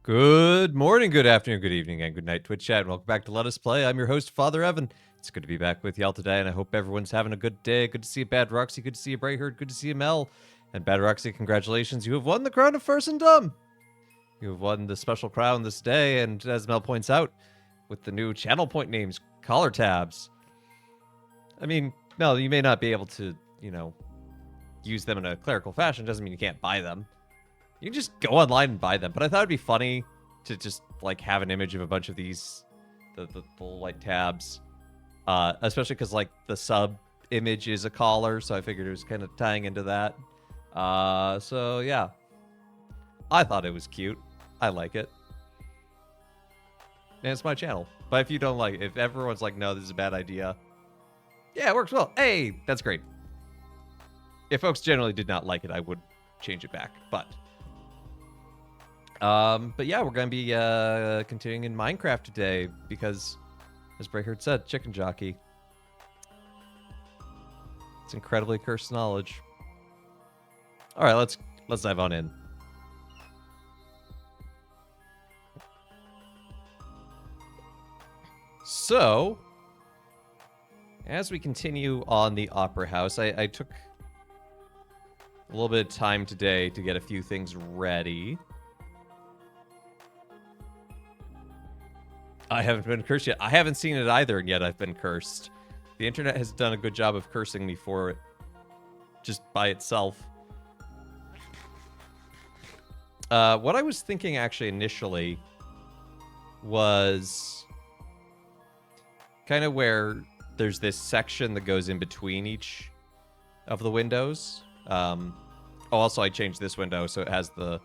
Good morning, good afternoon, good evening, and good night, Twitch chat. And welcome back to Let Us Play. I'm your host, Father Evan. It's good to be back with y'all today, and I hope everyone's having a good day. Good to see you, Bad Roxy. Good to see you, Brightherd. Good to see you, Mel. And Bad Roxy, congratulations. You have won the crown of First and Dumb. You have won the special crown this day, and as Mel points out, with the new channel point names, collar tabs. I mean, Mel, you may not be able to, use them in a clerical fashion. Doesn't mean you can't buy them. You can just go online and buy them. But I thought it'd be funny to just like have an image of a bunch of these, the light tabs, especially because like the sub image is a collar, so I figured it was kind of tying into that. So yeah, I thought it was cute. I like it, and it's my channel. But if you don't like it, if everyone's like, no, this is a bad idea, yeah, it works well. Hey, that's great. If folks generally did not like it, I would change it back, but yeah, we're gonna be continuing in Minecraft today because, as Breakert said, chicken jockey. It's incredibly cursed knowledge. All right, let's dive on in. So, as we continue on the Opera House, I took a little bit of time today to get a few things ready. I haven't been cursed yet. I haven't seen it either, and yet I've been cursed. The internet has done a good job of cursing me for it, just by itself. What I was thinking actually initially was kind of where there's this section that goes in between each of the windows. Also, I changed this window so it has the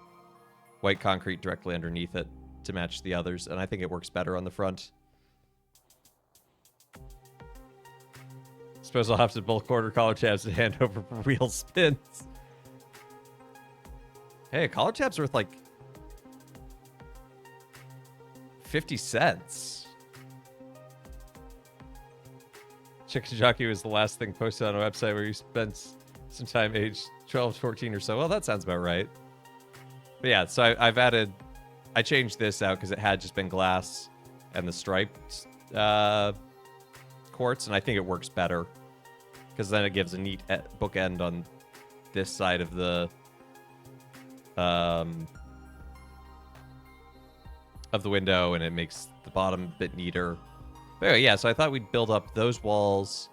white concrete directly underneath it to match the others, and I think it works better on the front. Suppose I'll have to bulk order collar tabs to hand over for real spins. Hey, a collar tab's worth like 50 cents. Chicken Jockey was the last thing posted on a website where you spent some time age 12, 14 or so. Well, that sounds about right. But yeah, so I changed this out because it had just been glass and the striped quartz, and I think it works better because then it gives a neat bookend on this side of the window, and it makes the bottom a bit neater. But anyway, yeah, so I thought we'd build up those walls,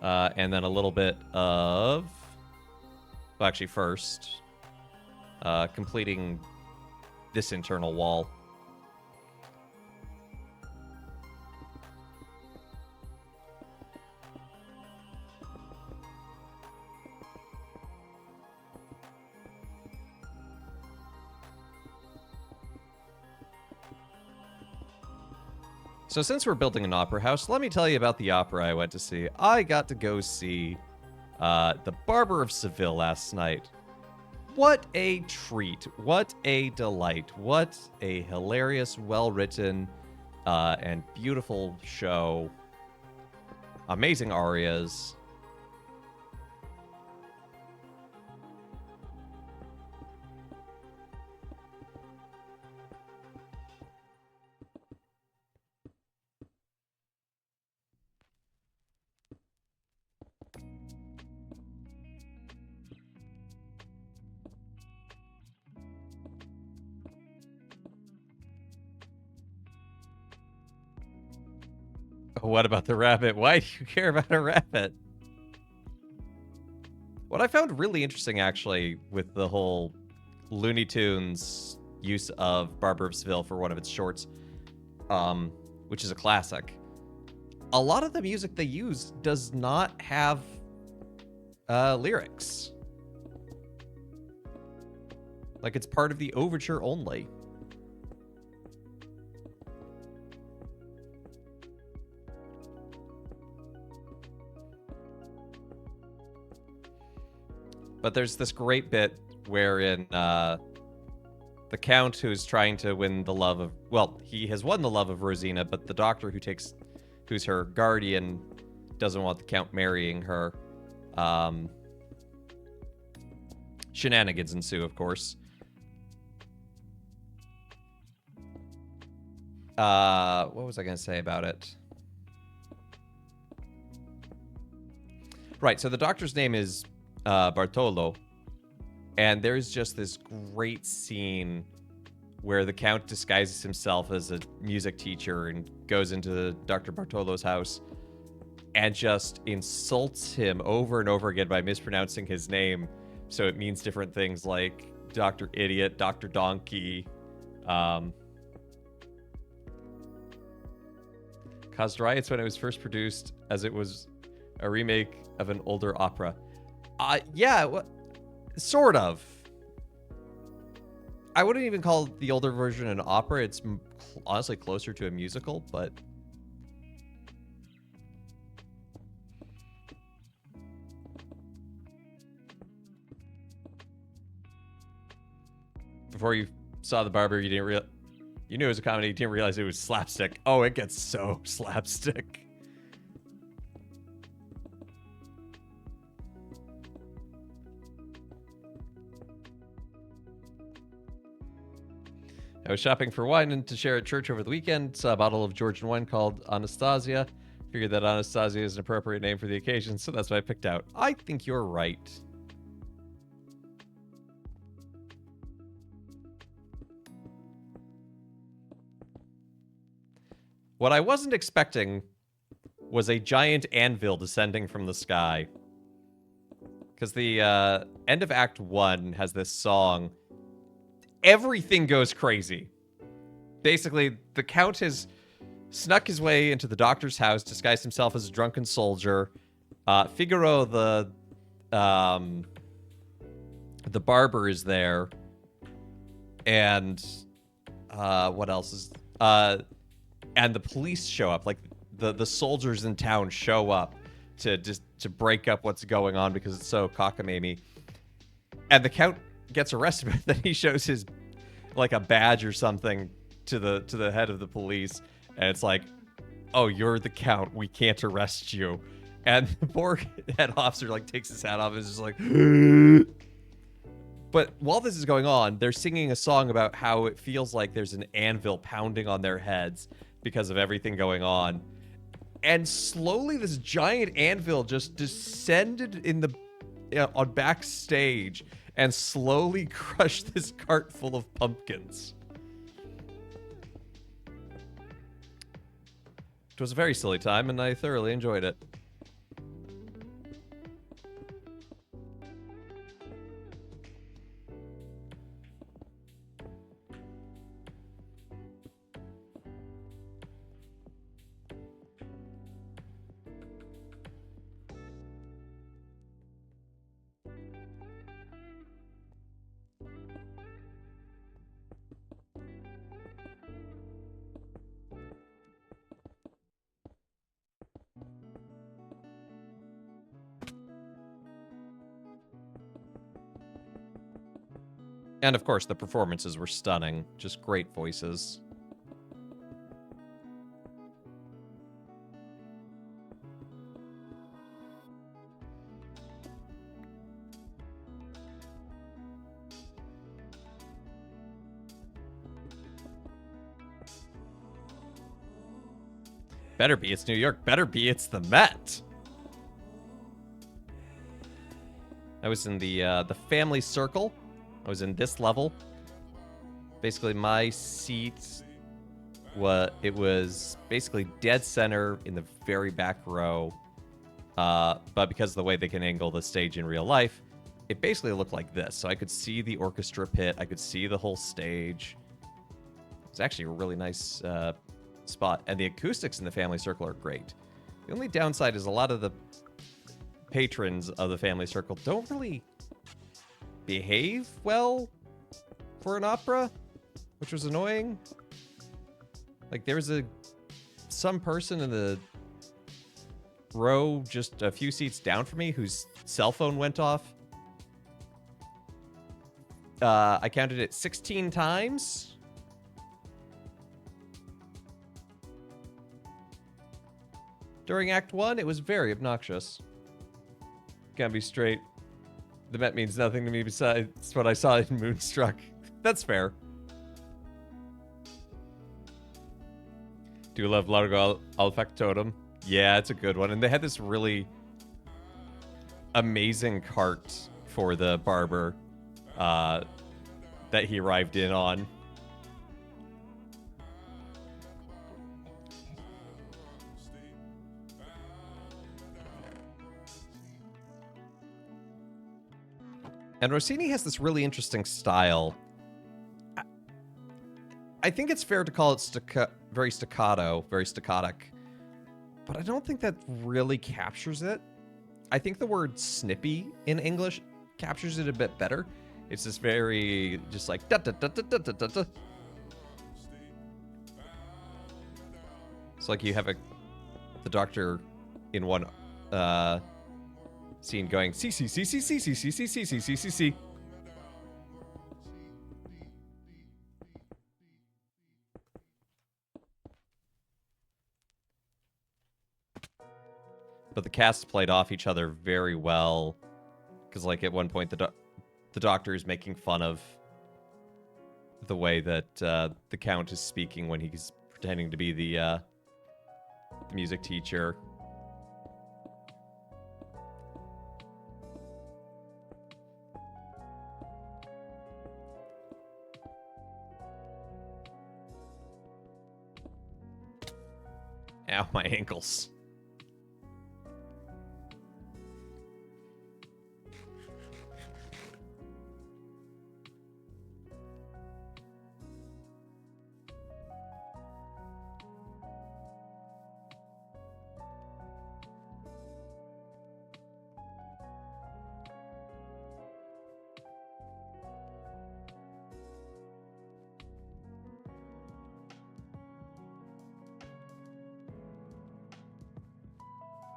and then a little bit of... Well, actually, first, completing this internal wall. So since we're building an opera house, let me tell you about the opera I went to see. I got to go see The Barber of Seville last night. What a treat. What a delight. What a hilarious, well-written, and beautiful show. Amazing arias. What about the rabbit? Why do you care about a rabbit? What I found really interesting, actually, with the whole Looney Tunes use of Barber of Seville for one of its shorts, which is a classic, a lot of the music they use does not have lyrics. Like, it's part of the overture only. But there's this great bit wherein the Count, who's trying to win the love of... Well, he has won the love of Rosina, but the doctor who's her guardian doesn't want the Count marrying her. Shenanigans ensue, of course. What was I going to say about it? Right, so the doctor's name is Bartolo, and there's just this great scene where the Count disguises himself as a music teacher and goes into Dr. Bartolo's house and just insults him over and over again by mispronouncing his name. So it means different things like Dr. Idiot, Dr. Donkey. Caused riots when it was first produced, as it was a remake of an older opera. Yeah, sort of. I wouldn't even call the older version an opera. It's honestly closer to a musical, but... Before you saw The Barber, you didn't realize... You knew it was a comedy, you didn't realize it was slapstick. Oh, it gets so slapstick. I was shopping for wine and to share at church over the weekend. Saw a bottle of Georgian wine called Anastasia. Figured that Anastasia is an appropriate name for the occasion, so that's what I picked out. I think you're right. What I wasn't expecting was a giant anvil descending from the sky. Because the end of Act 1 has this song. Everything goes crazy. Basically, the Count has snuck his way into the doctor's house, disguised himself as a drunken soldier. Figaro, the barber, is there. And what else is... and the police show up. Like, the soldiers in town show up to break up what's going on because it's so cockamamie. And the Count gets arrested, but then he shows his, like, a badge or something to the head of the police, and it's like, oh, you're the Count, we can't arrest you. And the poor head officer, like, takes his hat off and is just like... But while this is going on, they're singing a song about how it feels like there's an anvil pounding on their heads because of everything going on. And slowly this giant anvil just descended on backstage and slowly crushed this cart full of pumpkins. It was a very silly time, and I thoroughly enjoyed it. And of course, the performances were stunning. Just great voices. Better be it's New York. Better be it's the Met. I was in the family circle. I was in this level. Basically, my seat was basically dead center in the very back row. But because of the way they can angle the stage in real life, it basically looked like this. So I could see the orchestra pit. I could see the whole stage. It's actually a really nice spot. And the acoustics in the family circle are great. The only downside is a lot of the patrons of the family circle don't really behave well for an opera, which was annoying. Like, there was some person in the row just a few seats down from me whose cell phone went off. I counted it 16 times. During Act 1, it was very obnoxious. Can't be straight. The Met means nothing to me besides what I saw in Moonstruck. That's fair. Do you love Largo Olfactotum? Yeah, it's a good one. And they had this really amazing cart for the barber that he arrived in on. And Rossini has this really interesting style. I think it's fair to call it very staccato, very staccatic, but I don't think that really captures it. I think the word snippy in English captures it a bit better. It's just very, just like da da da da da da da. It's like you have the doctor in one scene going C C C C C C C C C C C C C. But the cast played off each other very well, because like at one point the doctor is making fun of the way that the Count is speaking when he's pretending to be the music teacher. Ow, my ankles.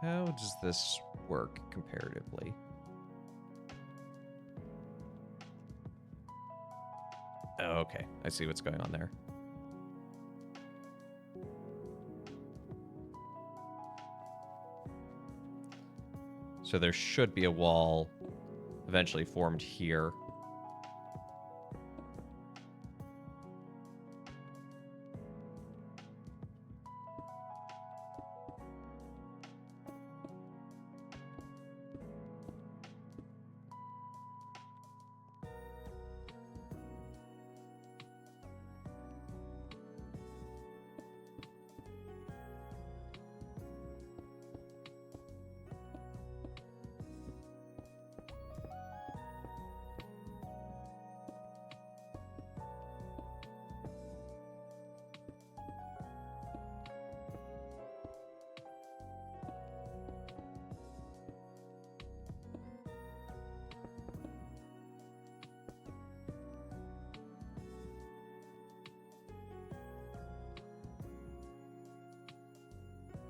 How does this work comparatively? Oh, okay. I see what's going on there. So there should be a wall eventually formed here.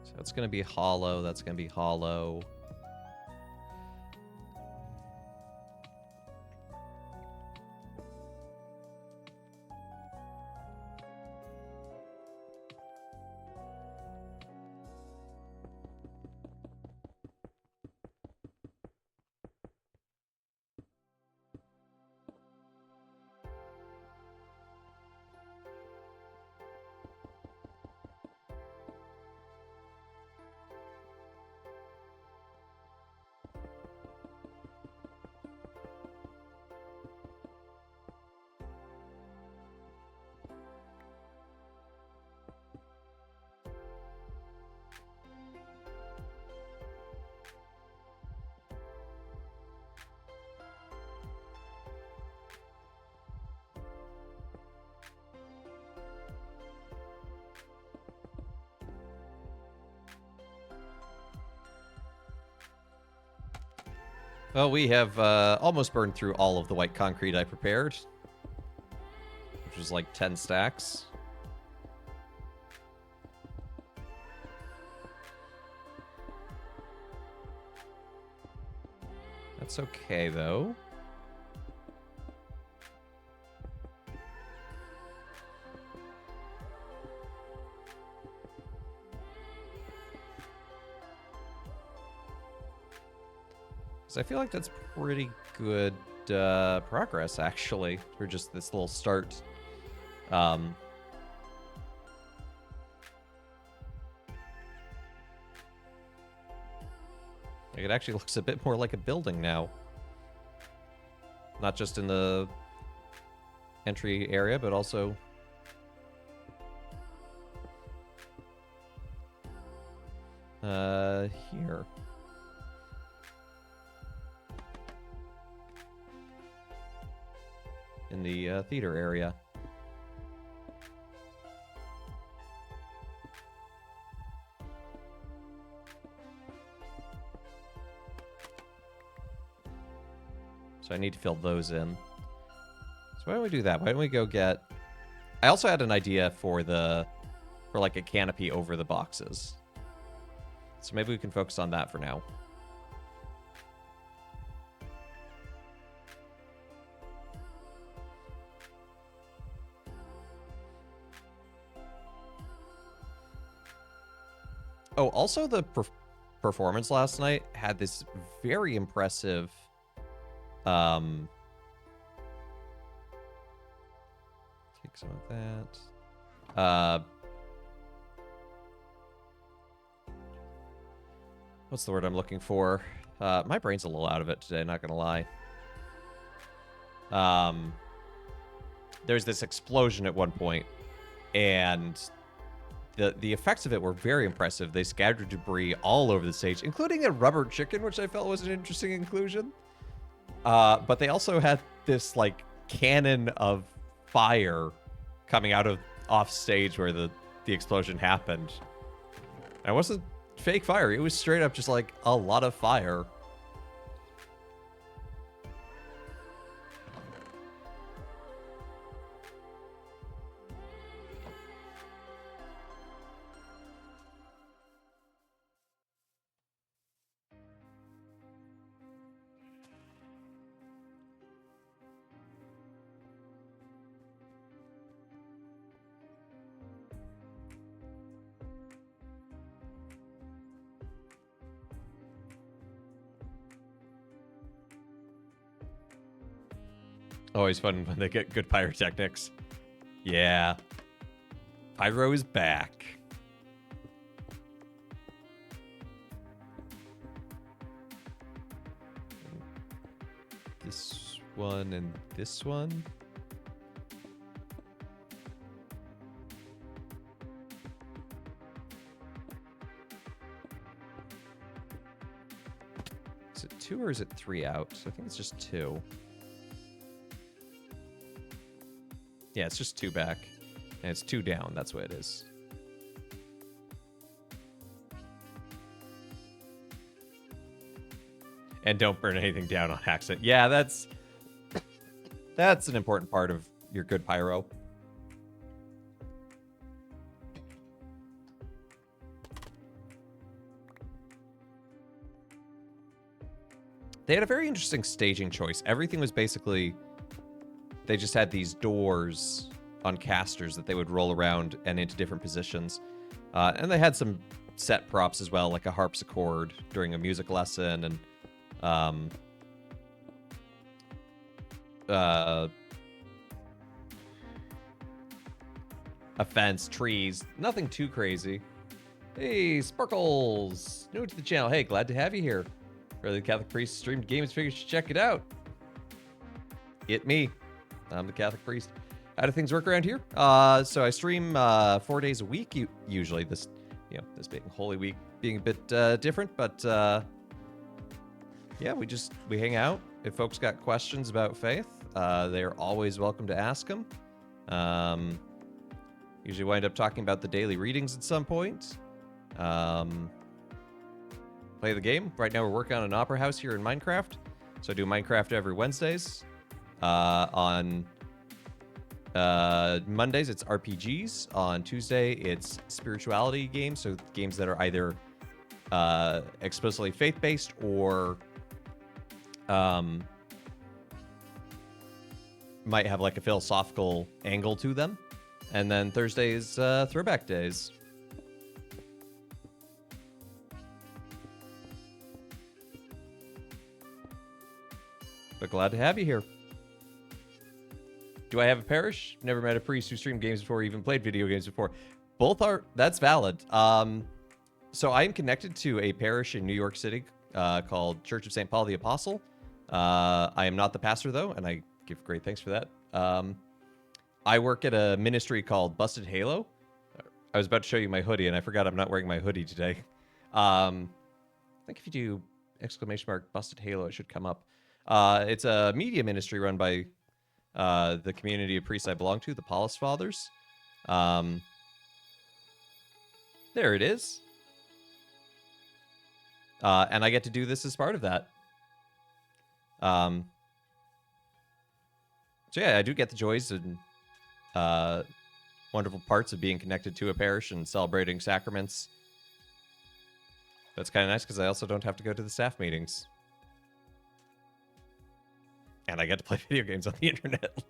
So that's going to be hollow. That's going to be hollow. Well, we have almost burned through all of the white concrete I prepared, which was like 10 stacks. That's okay, though. I feel like that's pretty good progress, actually, for just this little start. Like, it actually looks a bit more like a building now. Not just in the entry area, but also here. In the theater area. So I need to fill those in. So why don't we do that? Why don't we go get... I also had an idea for like a canopy over the boxes. So maybe we can focus on that for now. Oh, also the performance last night had this very impressive... take some of that. What's the word I'm looking for? My brain's a little out of it today, not gonna lie. There's this explosion at one point, and the effects of it were very impressive. They scattered debris all over the stage, including a rubber chicken, which I felt was an interesting inclusion. But they also had this, like, cannon of fire coming out of off stage where the explosion happened. And it wasn't fake fire. It was straight up just, like, a lot of fire. Always fun when they get good pyrotechnics. Yeah. Pyro is back. This one and this one. Is it 2 or is it 3 out? I think it's just 2. Yeah, it's just 2 back. And it's 2 down. That's what it is. And don't burn anything down on accident. Yeah, that's an important part of your good pyro. They had a very interesting staging choice. Everything was basically... They just had these doors on casters that they would roll around and into different positions. And they had some set props as well, like a harpsichord during a music lesson and a fence, trees, nothing too crazy. Hey, Sparkles! New to the channel. Hey, glad to have you here. The Catholic Priest streamed games, figured you should check it out. It me. I'm the Catholic Priest. How do things work around here? So I stream 4 days a week. Usually this, this being Holy Week being a bit different, but yeah, we hang out. If folks got questions about faith, they're always welcome to ask them. Usually wind up talking about the daily readings at some point. Play the game. Right now we're working on an opera house here in Minecraft. So I do Minecraft every Wednesdays. On Mondays, it's RPGs. On Tuesday, it's spirituality games. So games that are either explicitly faith-based or might have like a philosophical angle to them. And then Thursdays, throwback days. But glad to have you here. Do I have a parish? Never met a priest who streamed games before or even played video games before. Both are... That's valid. So I am connected to a parish in New York City called Church of St. Paul the Apostle. I am not the pastor, though, and I give great thanks for that. I work at a ministry called Busted Halo. I was about to show you my hoodie, and I forgot I'm not wearing my hoodie today. I think if you do !Busted Halo, it should come up. It's a media ministry run by the community of priests I belong to, the Paulist Fathers. There it is. And I get to do this as part of that. So yeah, I do get the joys and wonderful parts of being connected to a parish and celebrating sacraments. That's kind of nice because I also don't have to go to the staff meetings. And I get to play video games on the internet.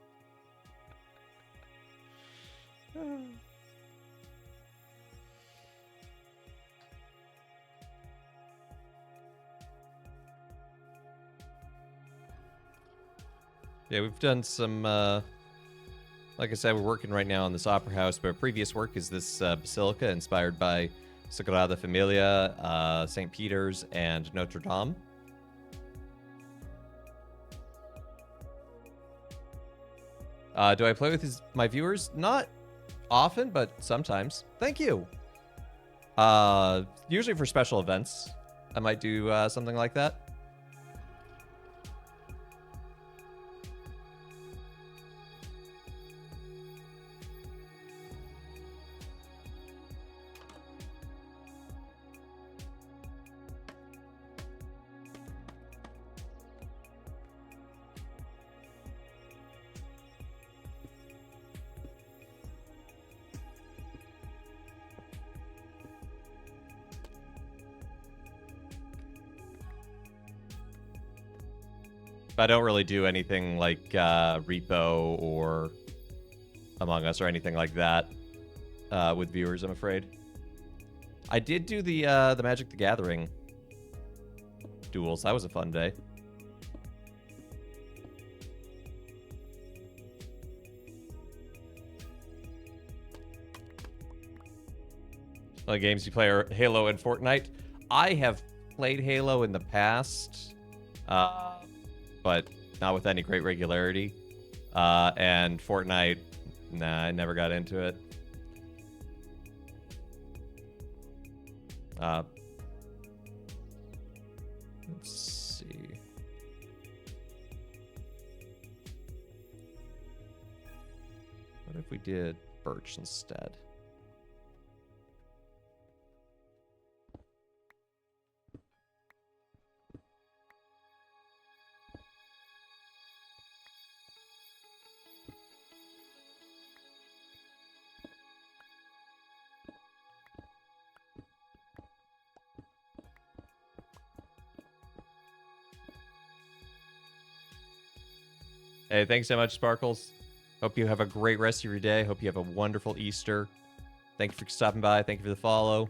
Yeah, we've done some, like I said, we're working right now on this opera house, but our previous work is this basilica inspired by Sagrada Familia, St. Peter's, and Notre Dame. Do I play with my viewers? Not often, but sometimes. Thank you. Usually for special events, I might do something like that. I don't really do anything like Repo or Among Us or anything like that with viewers, I'm afraid. I did do the Magic the Gathering duels. That was a fun day. The games you play are Halo and Fortnite. I have played Halo in the past. But not with any great regularity. And Fortnite, nah, I never got into it. Let's see. What if we did Birch instead? Hey, thanks so much, Sparkles. Hope you have a great rest of your day. Hope you have a wonderful Easter. Thank you for stopping by. Thank you for the follow.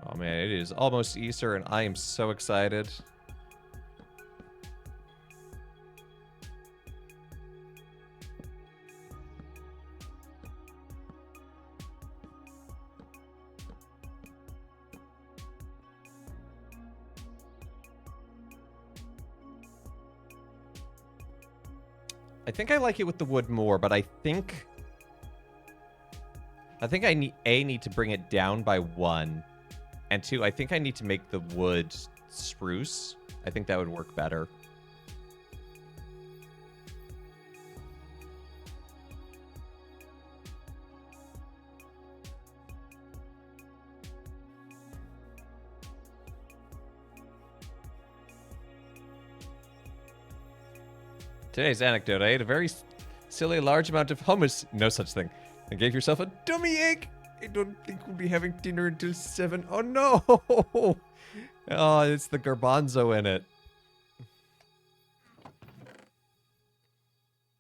Oh man, it is almost Easter and I am so excited. I think I like it with the wood more, but I think I need to bring it down by 1. And 2, I think I need to make the wood spruce. I think that would work better. Today's anecdote. I ate a very silly large amount of hummus. No such thing. And gave yourself a dummy egg. I don't think we'll be having dinner until 7. Oh no! Oh, it's the garbanzo in it.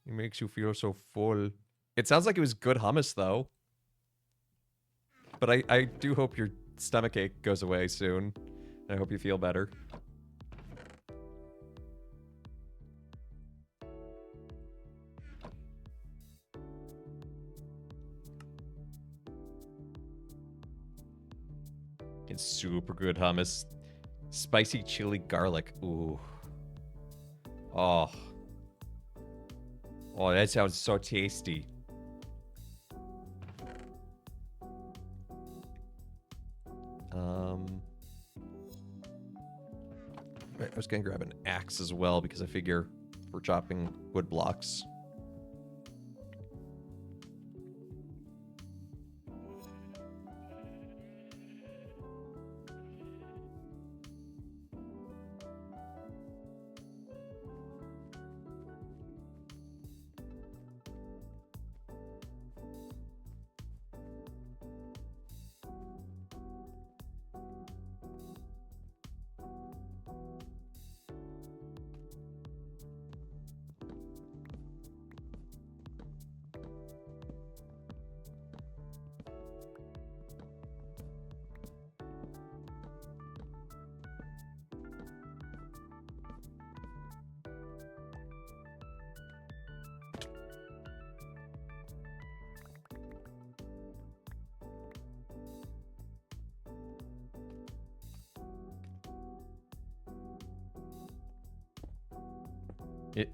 It makes you feel so full. It sounds like it was good hummus though. But I do hope your stomachache goes away soon. I hope you feel better. It's super good hummus. Spicy chili garlic. Ooh. Oh. Oh, that sounds so tasty. I was gonna grab an axe as well because I figure we're chopping wood blocks.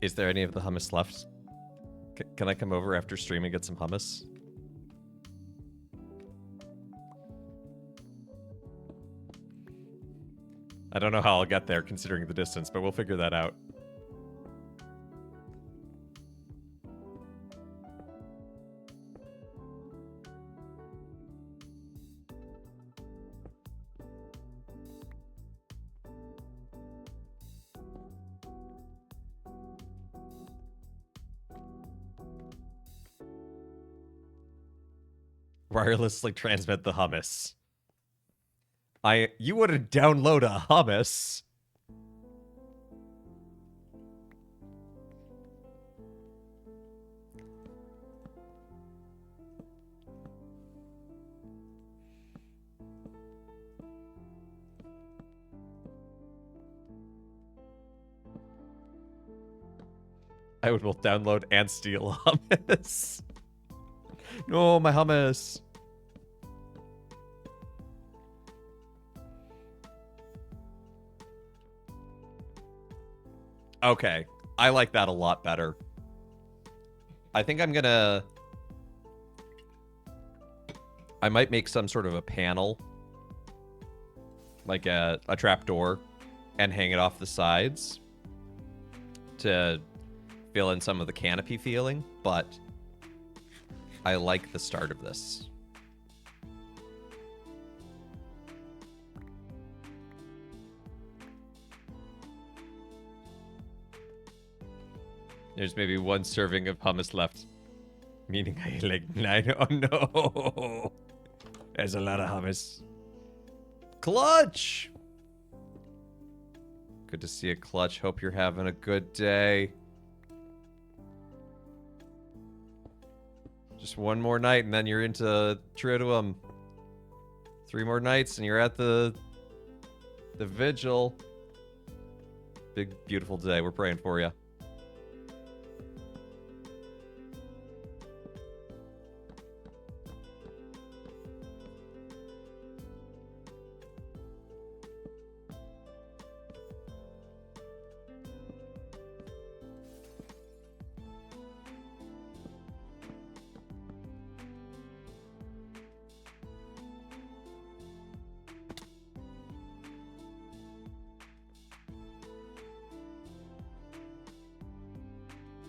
Is there any of the hummus left? Can I come over after stream and get some hummus? I don't know how I'll get there considering the distance, but we'll figure that out. Wirelessly transmit the hummus. You wouldn't download a hummus. I would both download and steal hummus. No, my hummus. Okay, I like that a lot better. I think I'm gonna... I might make some sort of a panel, like a trapdoor, and hang it off the sides to fill in some of the canopy feeling, but I like the start of this. There's maybe one serving of hummus left. Meaning I like 9. Oh no! There's a lot of hummus. Clutch! Good to see you, Clutch. Hope you're having a good day. Just one more night and then you're into Triduum. 3 more nights and you're at the vigil. Big, beautiful day. We're praying for you.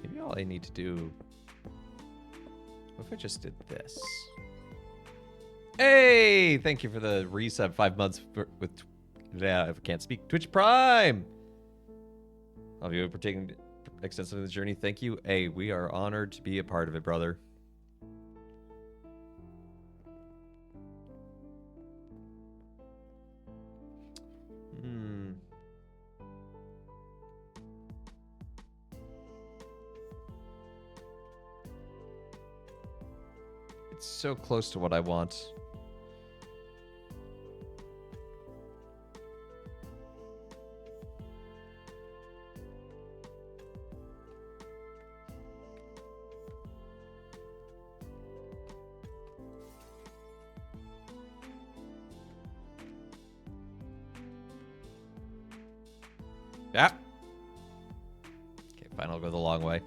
Maybe all I need to do... What if I just did this? Hey! Thank you for the resub. 5 months with... Yeah, I can't speak. Twitch Prime! All of you for taking extensively the journey. Thank you. Hey, we are honored to be a part of it, brother. It's so close to what I want. Yeah. Okay, fine. I'll go the long way.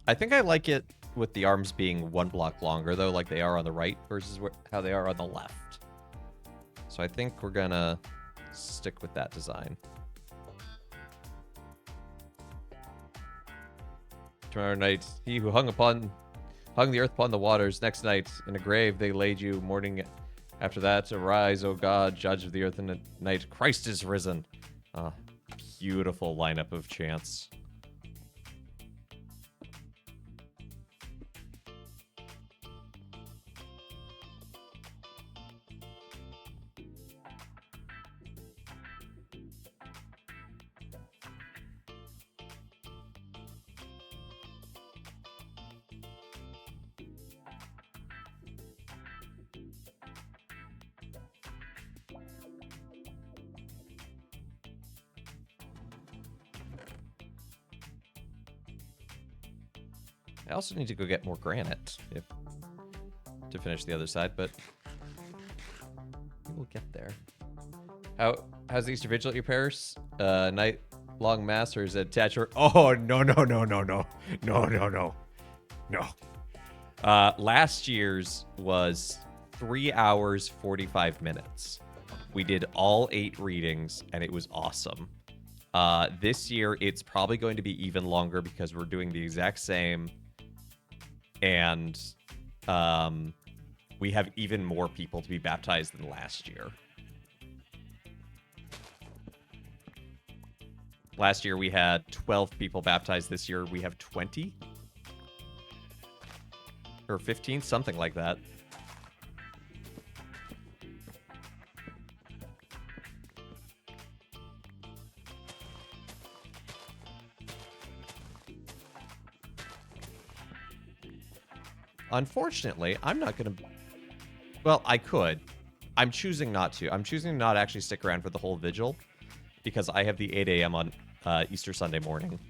I think I like it with the arms being 1 block longer, though, like they are on the right versus how they are on the left. So I think we're gonna stick with that design. Tomorrow night, he who hung the earth upon the waters. Next night, in a grave they laid you. Morning after that, arise, O God, judge of the earth and the night. Christ is risen. Beautiful lineup of chants. I also need to go get more granite to finish the other side, but we will get there. How's the Easter Vigil at your parish? Night long mass, or is it attached? Oh, no. Last year's was 3 hours, 45 minutes. We did all 8 readings, and it was awesome. This year, it's probably going to be even longer because we're doing the exact same. And we have even more people to be baptized than last year. Last year we had 12 people baptized. This year we have 20? Or 15? Something like that. Unfortunately, I'm not going to... Well, I could. I'm choosing not to. I'm choosing to not actually stick around for the whole vigil because I have the 8 a.m. on Easter Sunday morning.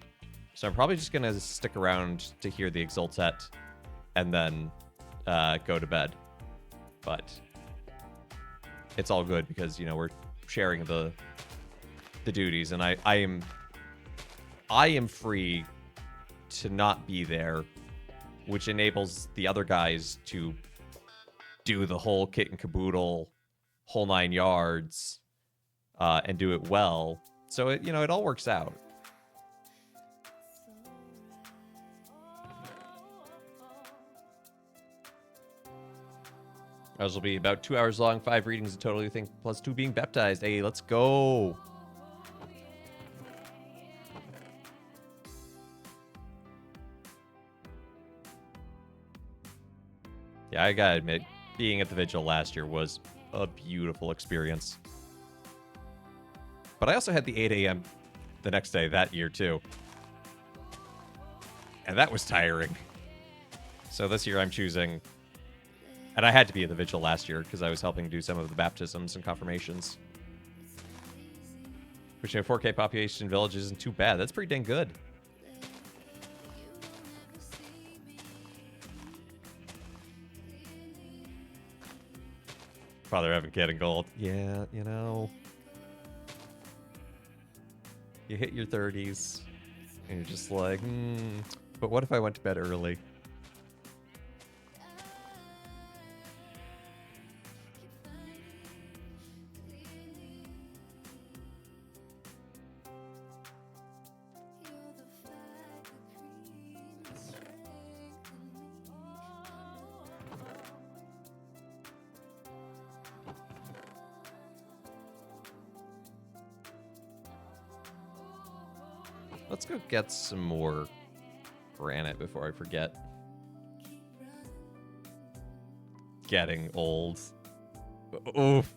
So I'm probably just going to stick around to hear the Exultet and then go to bed. But it's all good because, you know, we're sharing the duties, and I am free to not be there, which enables the other guys to do the whole kit and caboodle, whole 9 yards, and do it well. So it, you know, it all works out. Ours will be about 2 hours long, 5 readings in total, you think, plus 2 being baptized. Hey, let's go. Yeah, I gotta admit, being at the vigil last year was a beautiful experience. But I also had the 8 a.m. the next day that year, too. And that was tiring. So this year I'm choosing... And I had to be at the vigil last year because I was helping do some of the baptisms and confirmations. Which in a 4K population village isn't too bad. That's pretty dang good. Father Evan getting gold. Yeah, you know. You hit your 30s, and you're just like, but what if I went to bed early? Let's go get some more granite before I forget. getting old. Oof.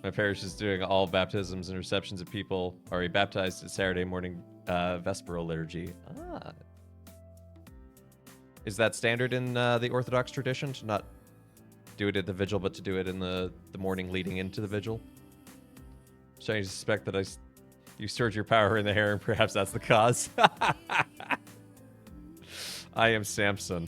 My parish is doing all baptisms and receptions of people already baptized at Saturday morning Vesperal liturgy. Ah. Is that standard in the Orthodox tradition to not do it at the vigil, but to do it in the morning leading into the vigil? I'm starting to suspect that you stored your power in the hair, and perhaps that's the cause. I am Samson.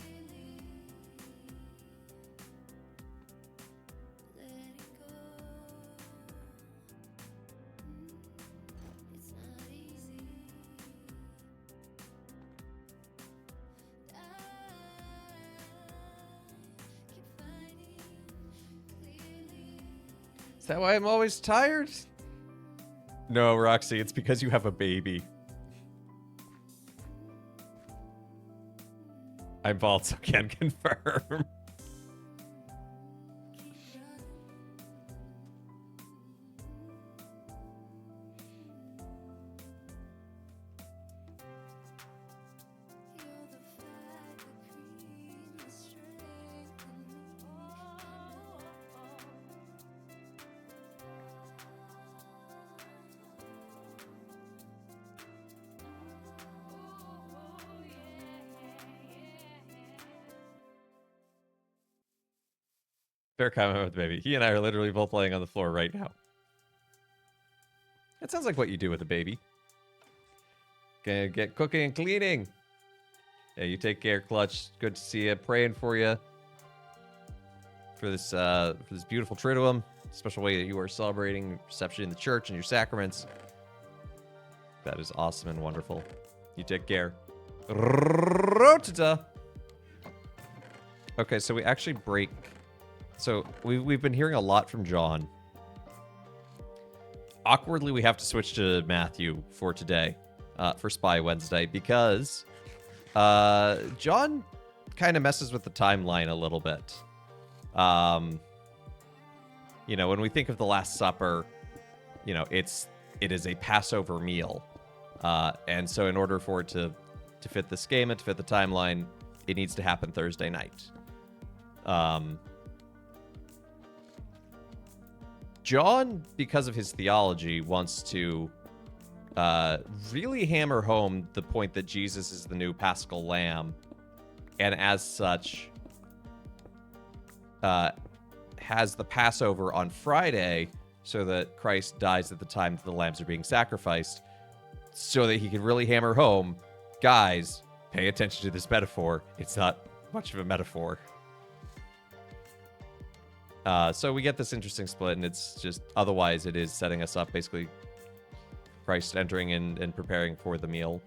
Is that why I'm always tired? No, Roxy, it's because you have a baby. I'm bald, so can confirm. Fair comment with the baby. He and I are literally both laying on the floor right now. That sounds like what you do with a baby. Gonna get cooking and cleaning. Yeah, you take care, Clutch. Good to see you. Praying for you for this beautiful Triduum. Special way that you are celebrating reception in the church and your sacraments. That is awesome and wonderful. You take care. Rotata. Okay, so we actually break. So we've been hearing a lot from John. Awkwardly, we have to switch to Matthew for today, for Spy Wednesday, because John kind of messes with the timeline a little bit. You know, when we think of the Last Supper, you know, it is a Passover meal, and so in order for it to fit the schema, to fit the timeline, it needs to happen Thursday night. John, because of his theology, wants to really hammer home the point that Jesus is the new Paschal Lamb, and as such, has the Passover on Friday so that Christ dies at the time that the lambs are being sacrificed, so that he can really hammer home, guys, pay attention to this metaphor. It's not much of a metaphor. So we get this interesting split, and it's just, otherwise it is setting us up, basically, Christ entering in and preparing for the meal.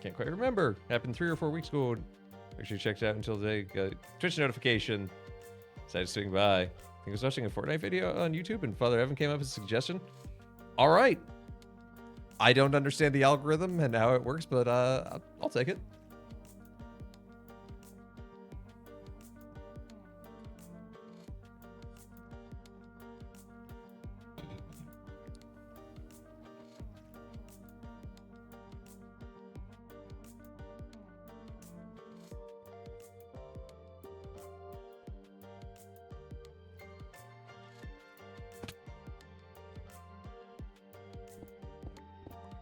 Can't quite remember. Happened 3 or 4 weeks ago. Actually checked out until today. Got a Twitch notification. Decided to swing by. I think I was watching a Fortnite video on YouTube, and Father Evan came up with a suggestion. All right. I don't understand the algorithm and how it works, but I'll take it.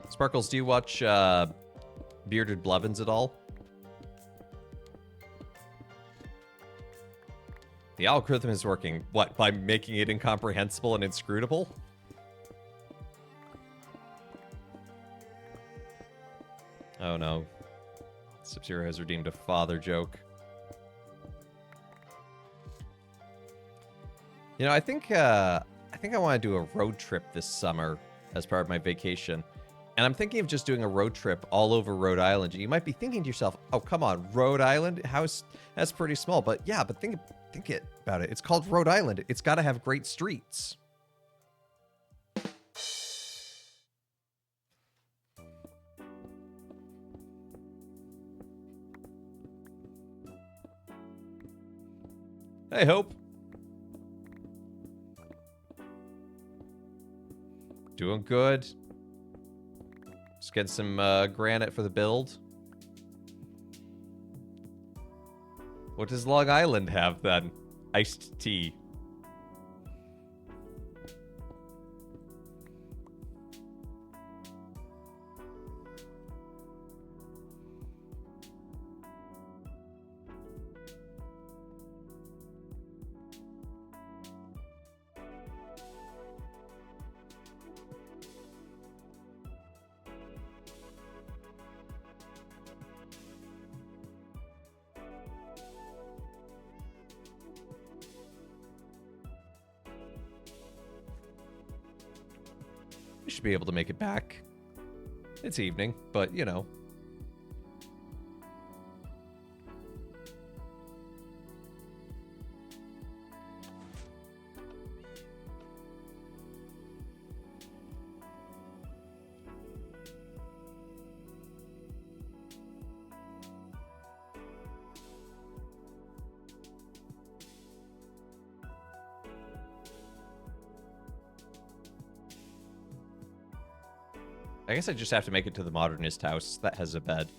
Sparkles, do you watch Bearded Blevins at all? The algorithm is working. What, by making it incomprehensible and inscrutable? Oh no. Sub-Zero has redeemed a father joke. You know, I think I want to do a road trip this summer as part of my vacation. And I'm thinking of just doing a road trip all over Rhode Island. You might be thinking to yourself, oh, come on, Rhode Island? That's pretty small. But yeah, but think about it. It's called Rhode Island. It's got to have great streets. Hey, Hope. Doing good. Just getting some granite for the build. What does Long Island have then? Iced tea. We should be able to make it back. It's evening, but you know. I guess I just have to make it to the modernist house that has a bed.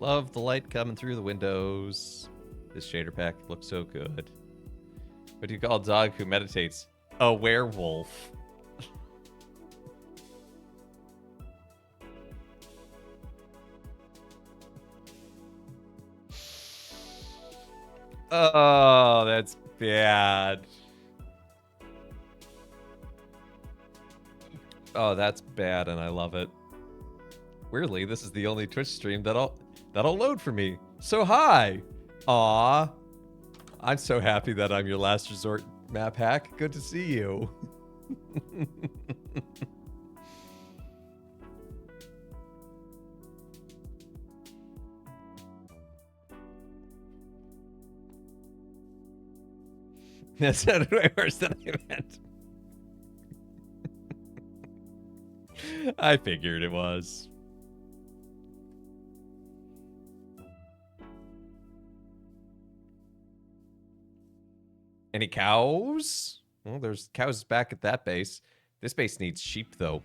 Love the light coming through the windows. This shader pack looks so good. What do you call a dog who meditates? A werewolf. Oh, that's bad. Oh, that's bad, and I love it. Weirdly, this is the only Twitch stream that'll load for me. So hi. Aw. I'm so happy that I'm your last resort map hack. Good to see you. That sounded way worse than I meant. I figured it was. Any cows? Well, there's cows back at that base. This base needs sheep, though.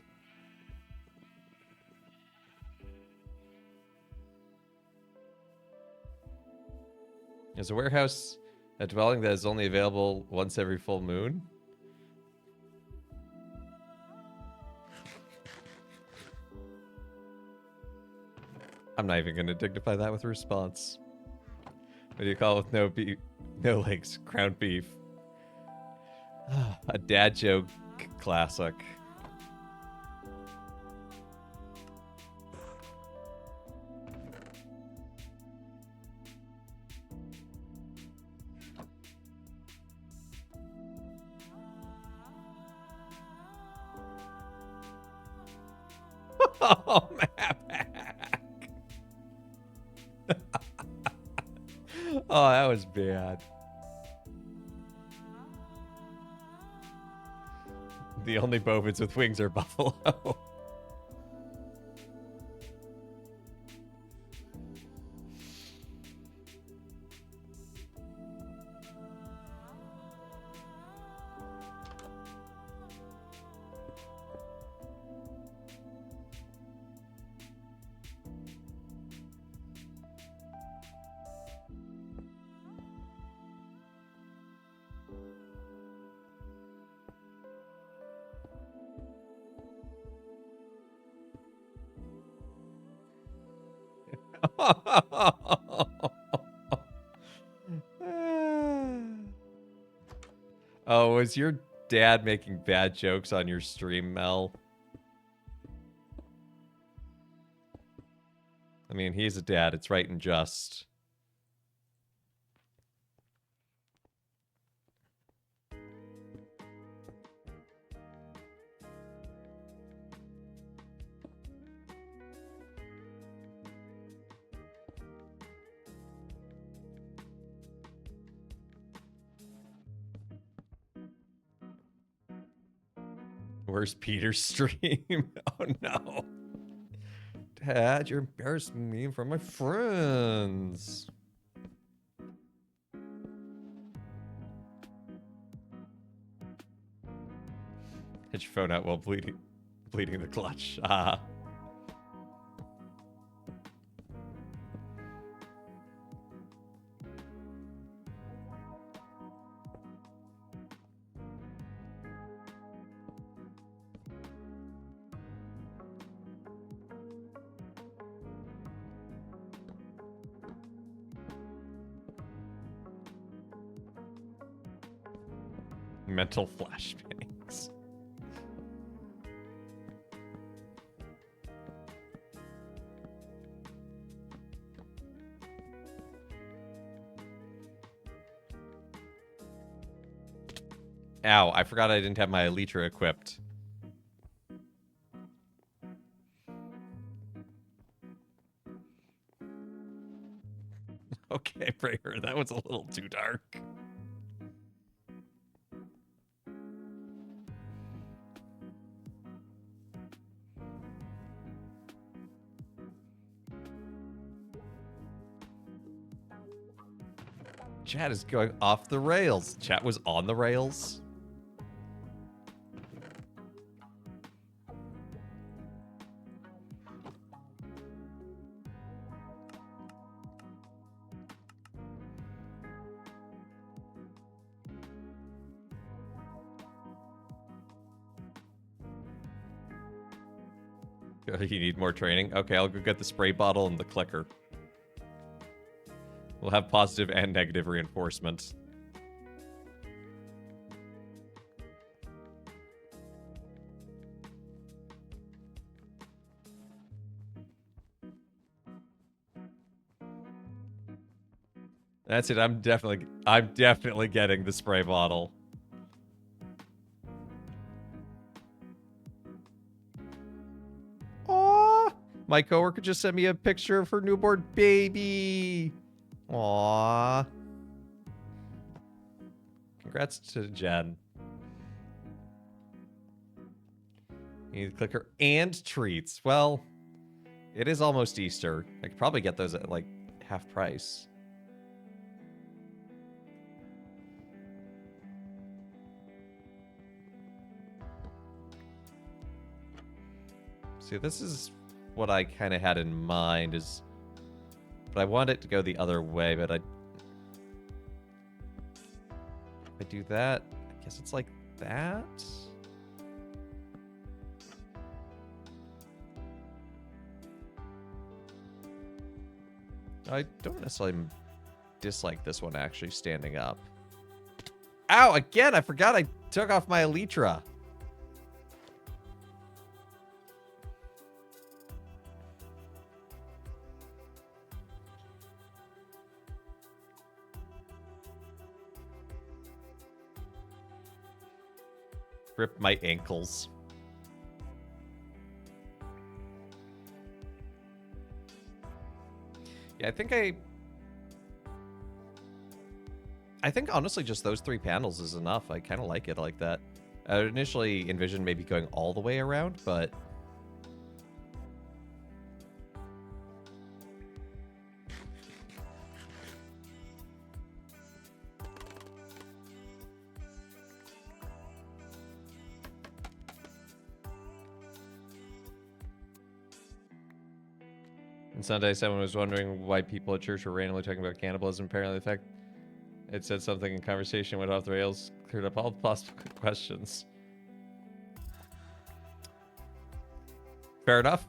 Is a warehouse a dwelling that is only available once every full moon? I'm not even going to dignify that with a response. What do you call it with no beef? No legs, ground beef. A dad joke classic. Oh, map hack. Oh, that was bad. The only bovins with wings are buffalo. Oh, was your dad making bad jokes on your stream, Mel? I mean, he's a dad. It's right and just. Where's Peter's stream? Oh no. Dad, you're embarrassing me in front of my friends. Hit your phone out while bleeding the clutch. Ah. Mental flashbangs. Ow, I forgot I didn't have my Elytra equipped. Okay, Prayer, that was a little too dark. Chat is going off the rails. Chat was on the rails. You need more training? Okay, I'll go get the spray bottle and the clicker. We'll have positive and negative reinforcement. That's it. I'm definitely getting the spray bottle. Aww. My coworker just sent me a picture of her newborn baby. Aww. Congrats to Jen. You need the clicker and treats. Well, it is almost Easter. I could probably get those at like half price. See, this is what I kind of had in mind is, but I want it to go the other way, but I do that, I guess it's like that. I don't necessarily dislike this one actually standing up. Ow, again, I forgot I took off my Elytra. Rip my ankles. Yeah, I think honestly just those 3 panels is enough. I kind of like it like that. I initially envisioned maybe going all the way around, but and Sunday, someone was wondering why people at church were randomly talking about cannibalism. Apparently, the fact it said something in conversation went off the rails cleared up all possible questions. Fair enough.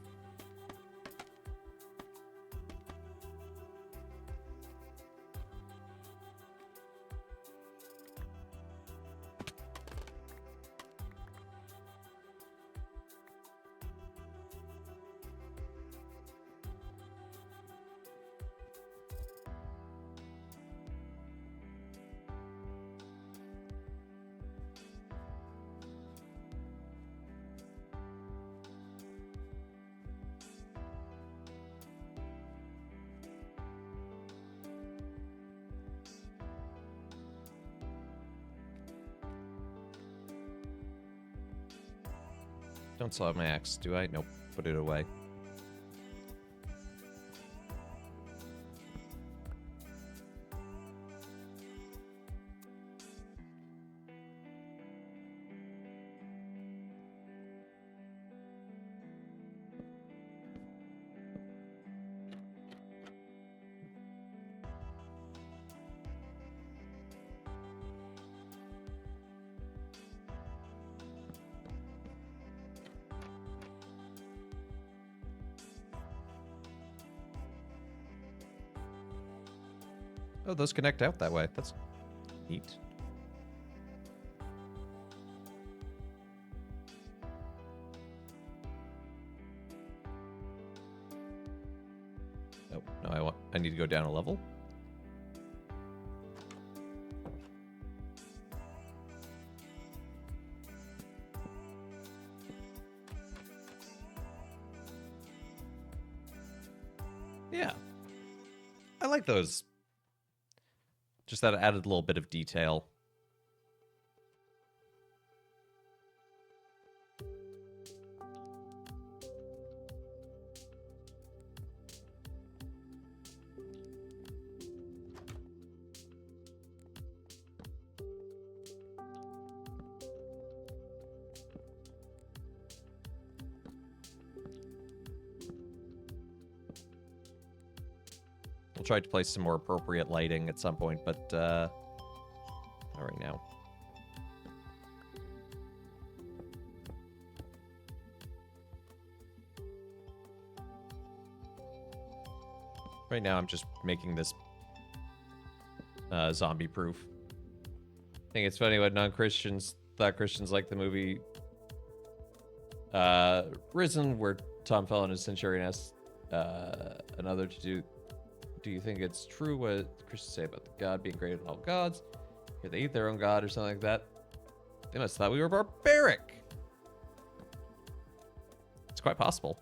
Don't saw my axe, do I? Nope. Put it away. Oh, those connect out that way. That's neat. Oh, no, I need to go down a level. Yeah. I like those. Just that added little bit of detail. We'll try to place some more appropriate lighting at some point, but not right now. Right now, I'm just making this zombie-proof. I think it's funny what non-Christians thought Christians like the movie Risen, where Tom Felton as Centurion asks another to do you think it's true what Christians say about the God being greater than all gods? Here they eat their own God or something like that. They must have thought we were barbaric. It's quite possible.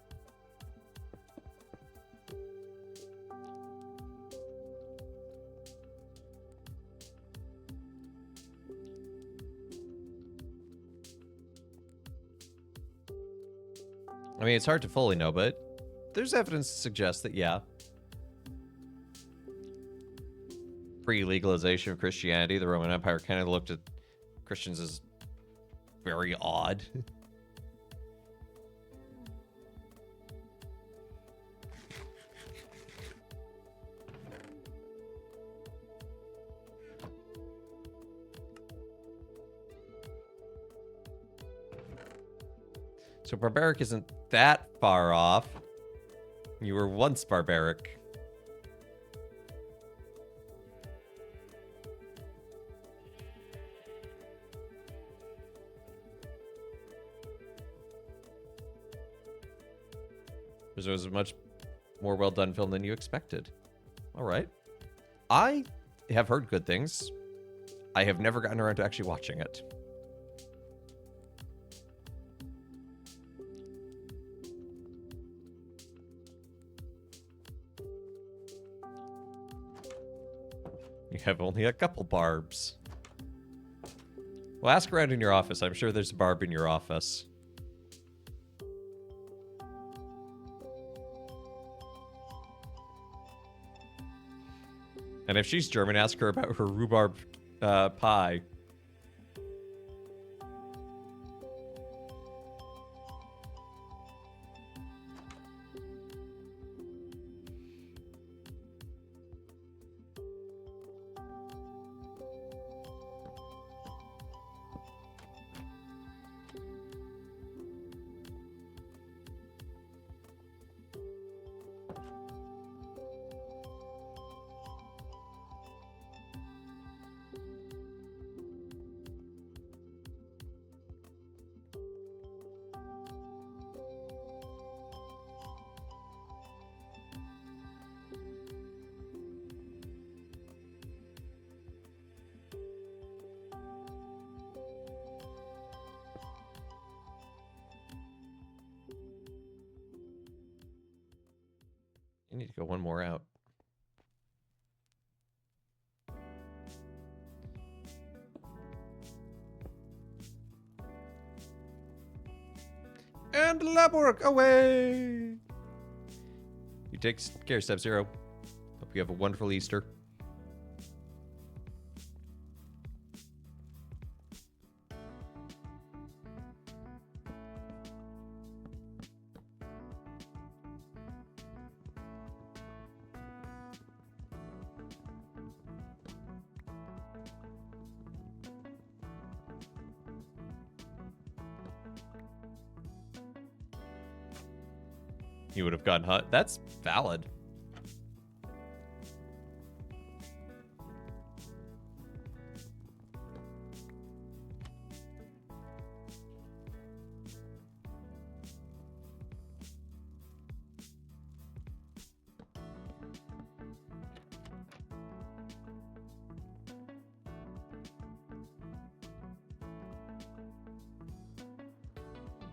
I mean, it's hard to fully know, but there's evidence to suggest that, yeah, pre-legalization of Christianity, the Roman Empire kind of looked at Christians as very odd. So barbaric isn't that far off. You were once barbaric. It was a much more well-done film than you expected. All right. I have heard good things. I have never gotten around to actually watching it. You have only a couple barbs. Well, ask around in your office. I'm sure there's a barb in your office. And if she's German, ask her about her rhubarb pie. You need to go one more out. and lab work away. You take care, Sub-Zero. Hope you have a wonderful Easter. You would have gotten hot. That's valid.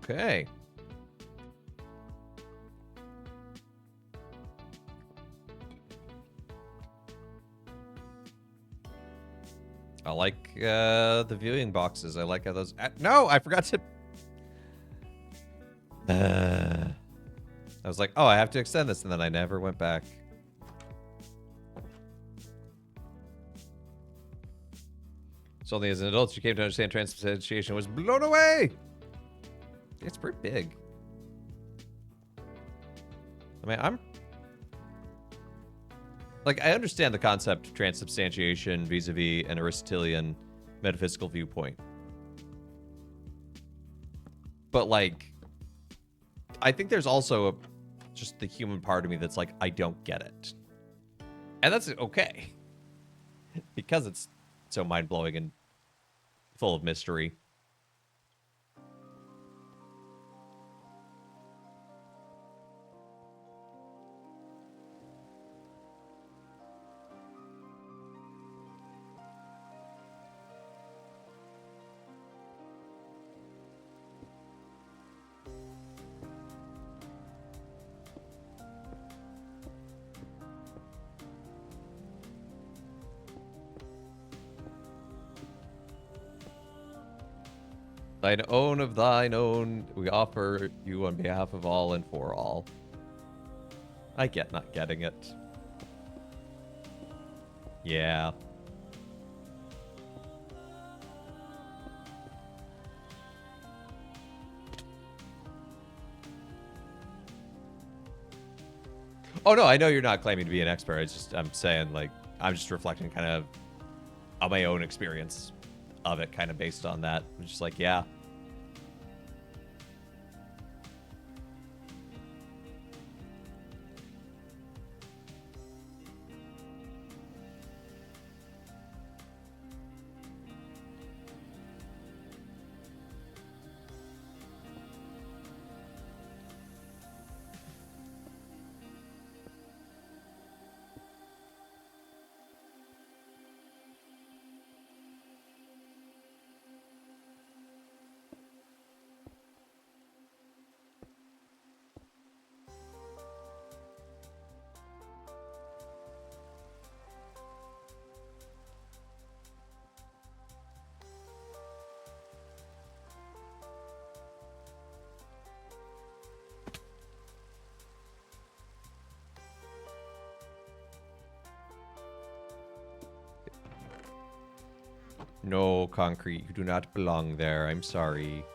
Okay. I like the viewing boxes. I like how those... no, I forgot to... I was like, oh, I have to extend this, and then I never went back. So only as an adult you came to understand transubstantiation was blown away! It's pretty big. I mean, I understand the concept of transubstantiation vis-a-vis an Aristotelian metaphysical viewpoint. But, like, I think there's also just the human part of me that's like, I don't get it. And that's okay. Because it's so mind-blowing and full of mystery. Thine own of thine own, we offer you on behalf of all and for all. I get not getting it. Yeah. Oh no, I know you're not claiming to be an expert. I'm saying, like, I'm just reflecting kind of on my own experience of it, kind of based on that. I'm just like, yeah. No, Concrete, you do not belong there. I'm sorry.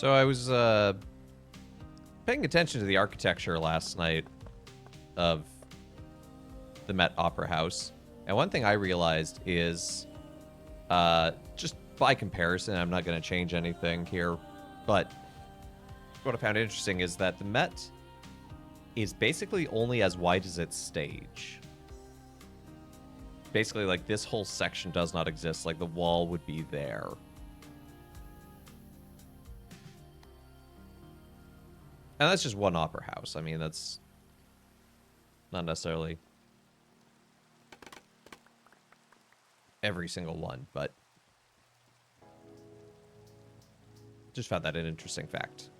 So I was paying attention to the architecture last night of the Met Opera House, and one thing I realized is, just by comparison, I'm not going to change anything here, but what I found interesting is that the Met is basically only as wide as its stage. Basically, like, this whole section does not exist. Like, the wall would be there. And that's just one opera house. I mean, that's not necessarily every single one, but just found that an interesting fact.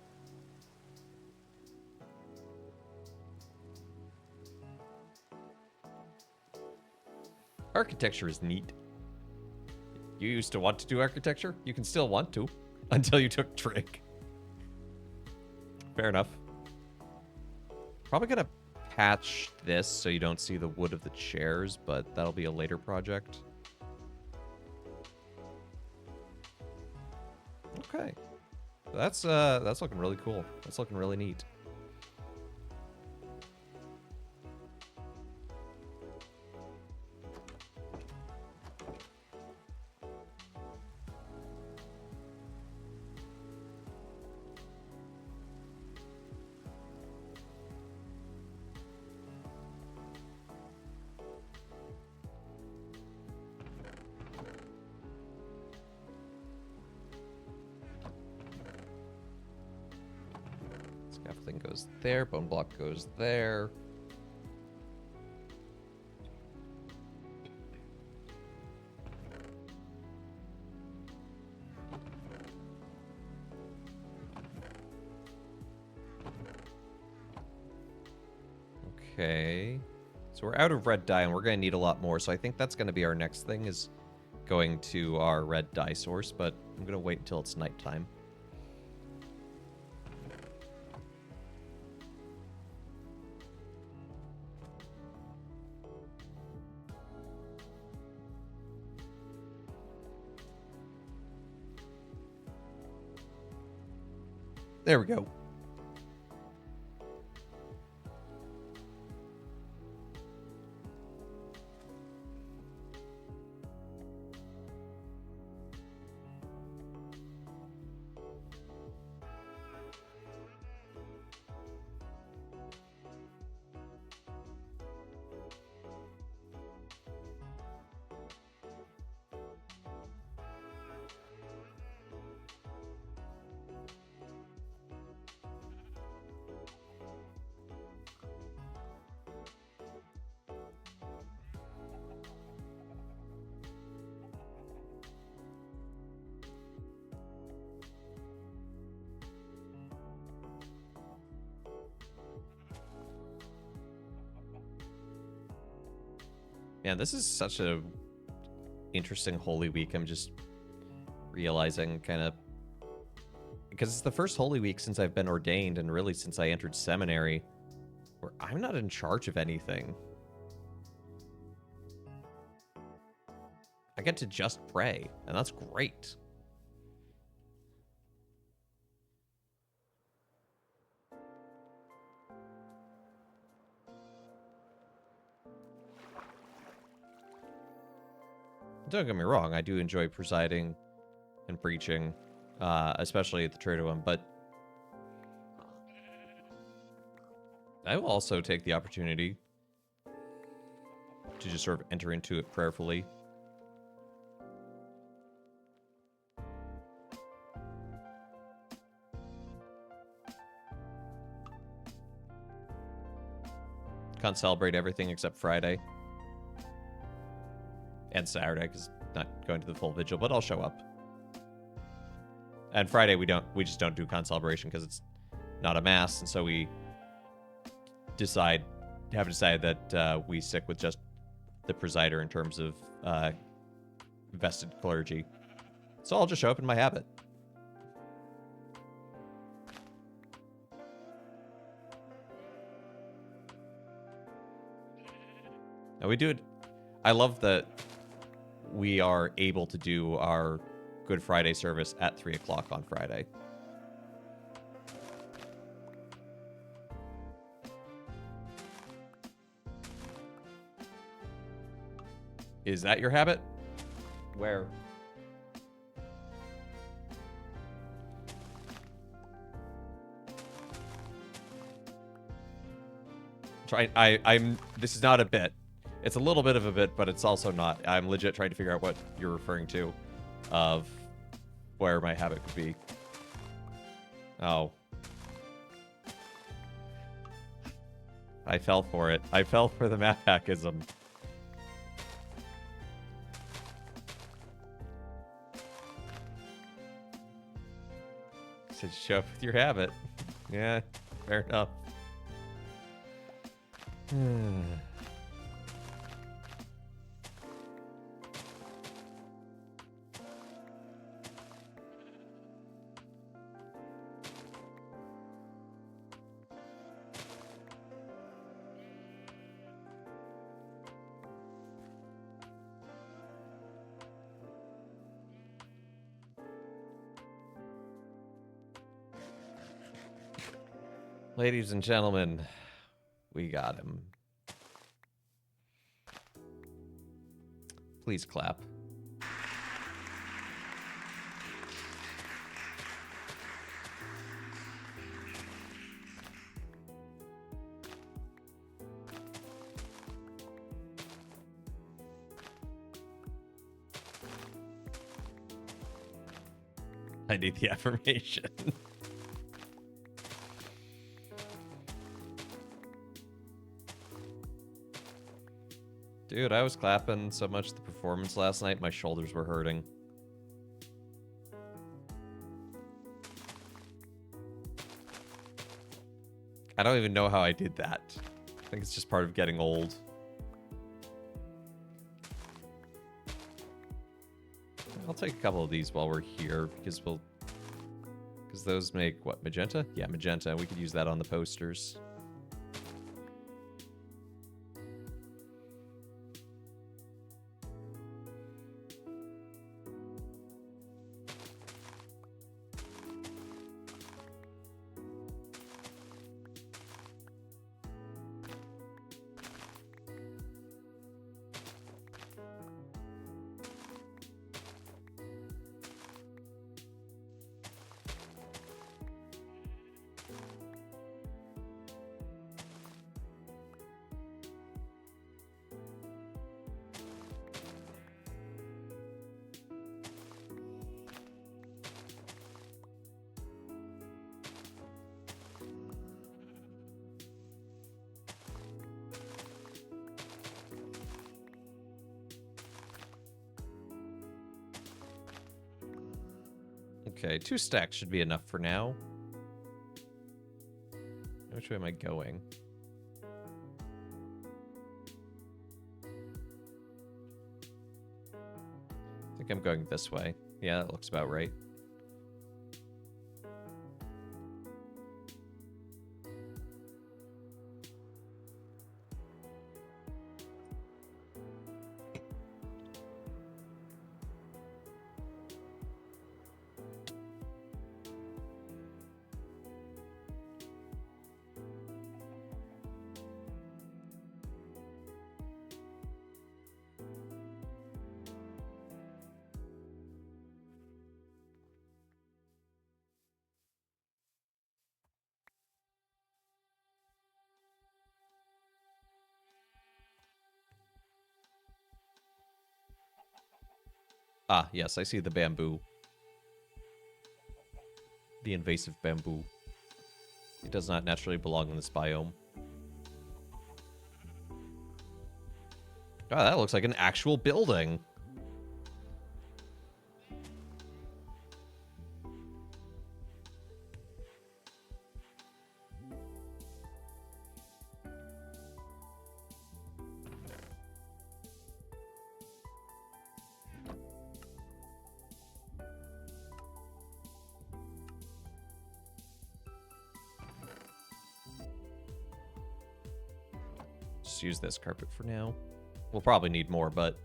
Architecture is neat. You used to want to do architecture? You can still want to, until you took trig. Fair enough. Probably gonna patch this so you don't see the wood of the chairs, but that'll be a later project. Okay. That's looking really cool. That's looking really neat. Scaffolding goes there, bone block goes there. Okay. So we're out of red dye, and we're going to need a lot more. So I think that's going to be our next thing, is going to our red dye source, but I'm going to wait until it's nighttime. There we go. Man, this is such a interesting Holy Week. I'm just realizing, kind of, because it's the first Holy Week since I've been ordained, and really since I entered seminary, where I'm not in charge of anything. I get to just pray, and that's great. Don't get me wrong, I do enjoy presiding and preaching, especially at the Triduum, but I will also take the opportunity to just sort of enter into it prayerfully. Can't celebrate everything except Friday. And Saturday, because not going to the full vigil, but I'll show up. And Friday we just don't do con celebration because it's not a mass, and so we have decided that we stick with just the presider in terms of vested clergy. So I'll just show up in my habit. Now we do it. I love that we are able to do our Good Friday service at 3 o'clock on Friday. Is that your habit? Where? I'm this is not a bit. It's a little bit of a bit, but it's also not. I'm legit trying to figure out what you're referring to of where my habit could be. Oh. I fell for it. I fell for the map hackism. Said show up with your habit. Yeah, fair enough. Ladies and gentlemen, we got him. Please clap. I need the affirmation. Dude, I was clapping so much the performance last night, my shoulders were hurting. I don't even know how I did that. I think it's just part of getting old. I'll take a couple of these while we're here, because those make, what, magenta? Yeah, magenta. We could use that on the posters. Okay, 2 stacks should be enough for now. Which way am I going? I think I'm going this way. Yeah, that looks about right. Ah, yes, I see the bamboo. The invasive bamboo. It does not naturally belong in this biome. Oh, that looks like an actual building. Just use this carpet for now. We'll probably need more, but...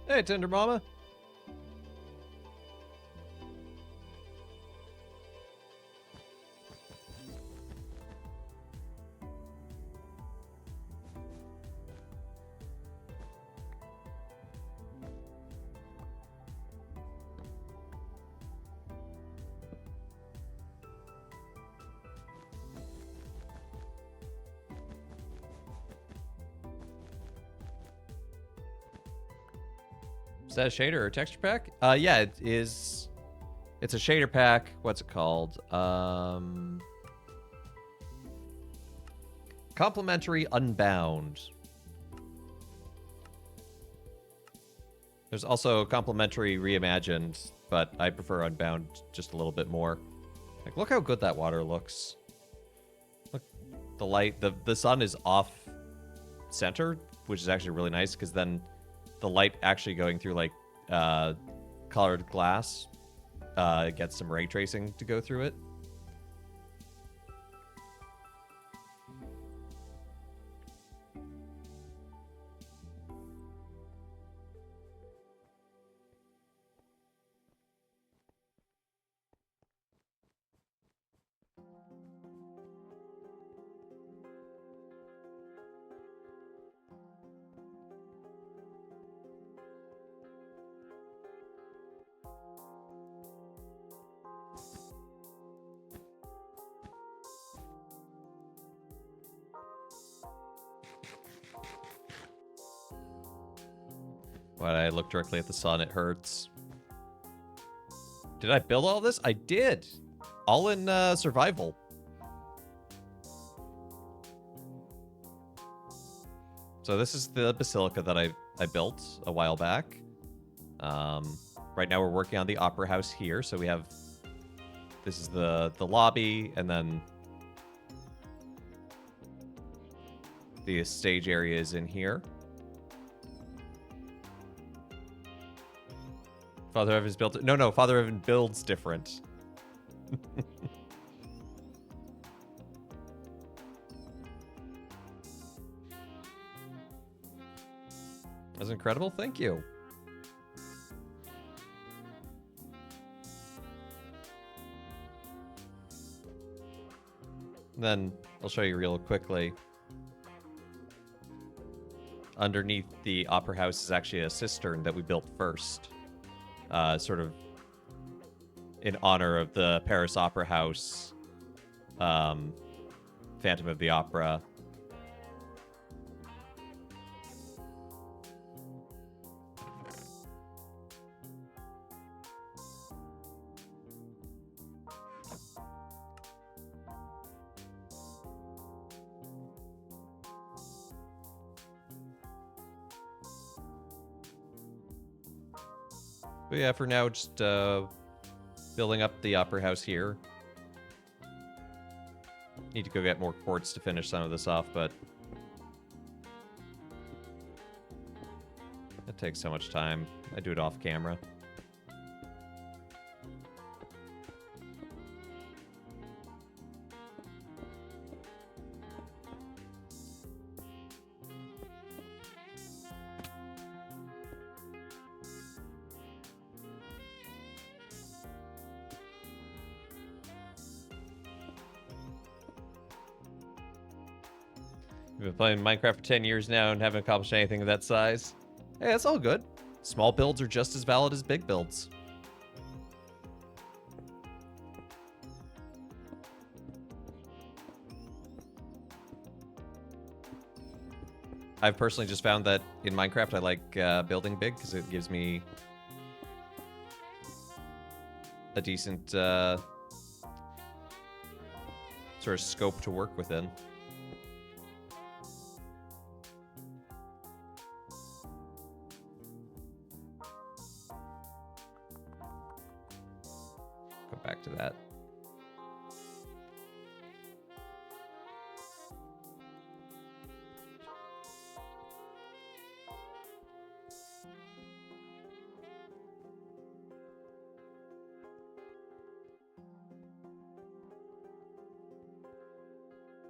Hey, Tinder Mama. Is that a shader or a texture pack? Yeah, it is. It's a shader pack. What's it called? Complementary Unbound. There's also Complementary Reimagined, but I prefer Unbound just a little bit more. Like, look how good that water looks. Look, the light, the sun is off center, which is actually really nice because then the light actually going through like colored glass gets some ray tracing to go through it. When I look directly at the sun, it hurts. Did I build all this? I did. All in survival. So this is the basilica that I built a while back. Right now we're working on the opera house here. So we have, this is the lobby, and then the stage area is in here. Father Evan's built it. No, Father Evan builds different. That's incredible. Thank you. Then I'll show you real quickly. Underneath the opera house is actually a cistern that we built first. Sort of in honor of the Paris Opera House, Phantom of the Opera. But yeah, for now, just building up the opera house here. Need to go get more quartz to finish some of this off, but it takes so much time. I do it off camera. I've been playing Minecraft for 10 years now and haven't accomplished anything of that size. Hey, that's all good. Small builds are just as valid as big builds. I've personally just found that in Minecraft I like building big because it gives me a decent sort of scope to work within. Go back to that.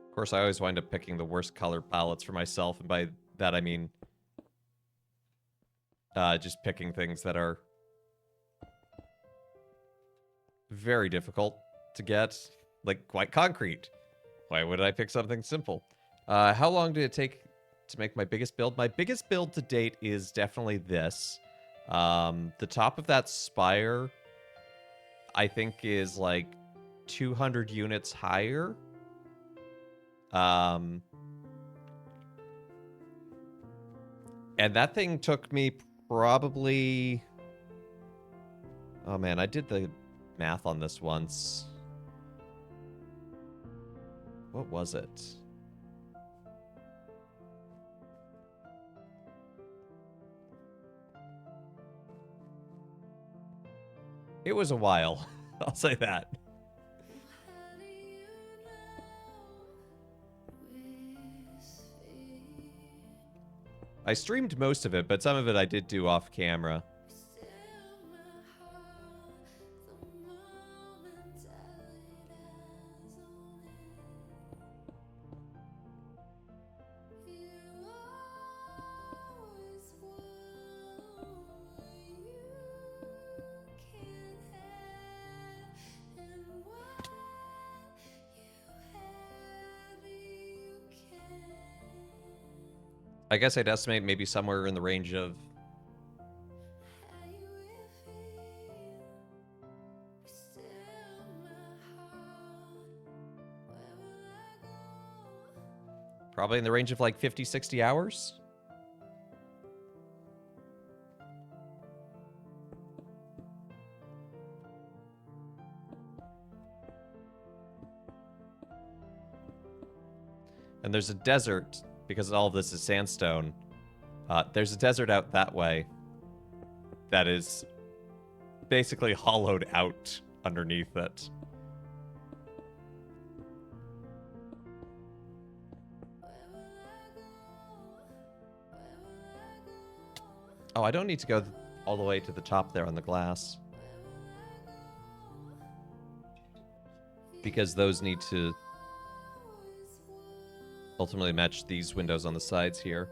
Of course, I always wind up picking the worst color palettes for myself, and by that I mean just picking things that are very difficult to get, like white concrete. Why would I pick something simple? How long did it take to make my biggest build? My biggest build to date is definitely this. The top of that spire, I think, is like 200 units higher. And that thing took me probably... Oh man, I did the math on this once. What was it? It was a while. I'll say that. I streamed most of it, but some of it I did do off camera. I guess I'd estimate maybe somewhere in the range of... Probably in the range of like 50, 60 hours. And there's a desert, because all of this is sandstone. There's a desert out that way that is basically hollowed out underneath it. Oh, I don't need to go all the way to the top there on the glass, because those need to ultimately match these windows on the sides here.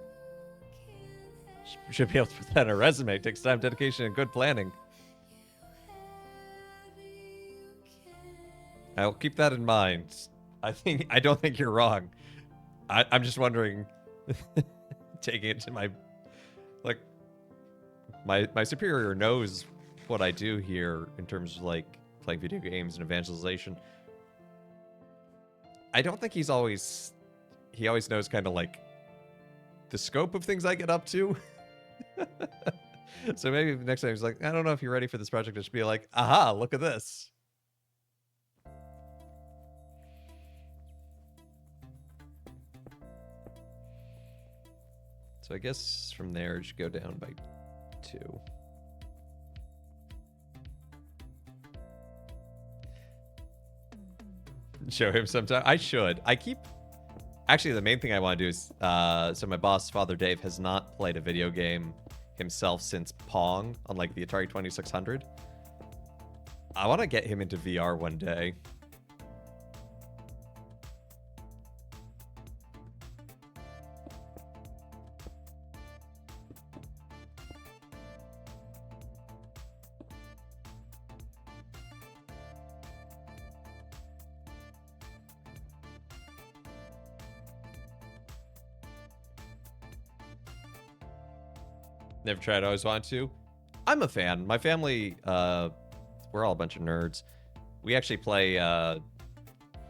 Should be able to put that in a resume. Takes time, dedication, and good planning. I'll keep that in mind. I don't think you're wrong. I'm just wondering, taking it to my, like, my superior knows what I do here in terms of like playing video games and evangelization. I don't think he always knows kind of like the scope of things I get up to. So maybe next time he's like, I don't know if you're ready for this project. It should be like, aha, look at this. So I guess from there, it should go down by 2. Show him sometime. I should. Actually, the main thing I want to do is, so my boss, Father Dave, has not played a video game himself since Pong on like the Atari 2600. I want to get him into VR one day. Never tried, always wanted to. I'm a fan. My family, we're all a bunch of nerds. We actually play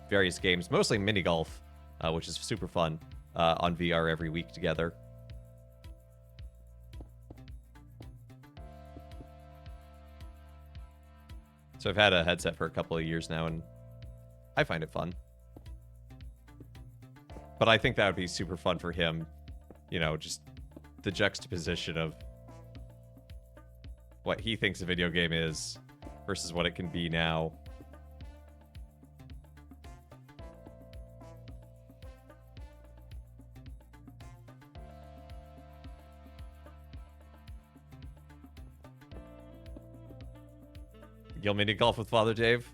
various games, mostly mini golf, which is super fun, on VR every week together. So I've had a headset for a couple of years now, and I find it fun. But I think that would be super fun for him, you know, just the juxtaposition of what he thinks a video game is versus what it can be now. You'll mini golf with Father Dave?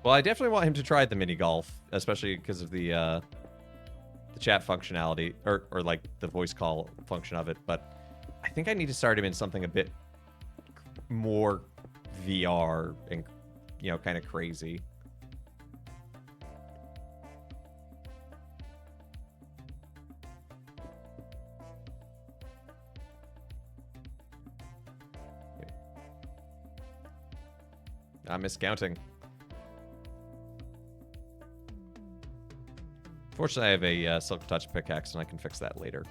Well, I definitely want him to try the mini golf, especially because of the chat functionality, or like the voice call function of it. But I think I need to start him in something a bit more VR and, you know, kind of crazy. I'm miscounting. Fortunately, I have a Silk Touch pickaxe, and I can fix that later.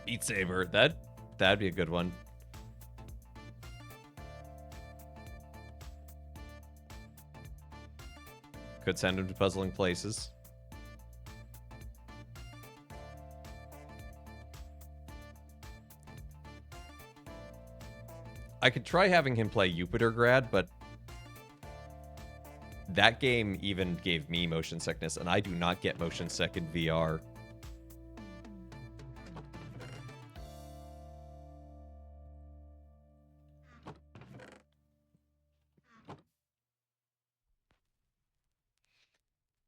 Beat Saber. That'd be a good one. Could send him to puzzling places. I could try having him play Jupitergrad, but that game even gave me motion sickness, and I do not get motion sick in VR.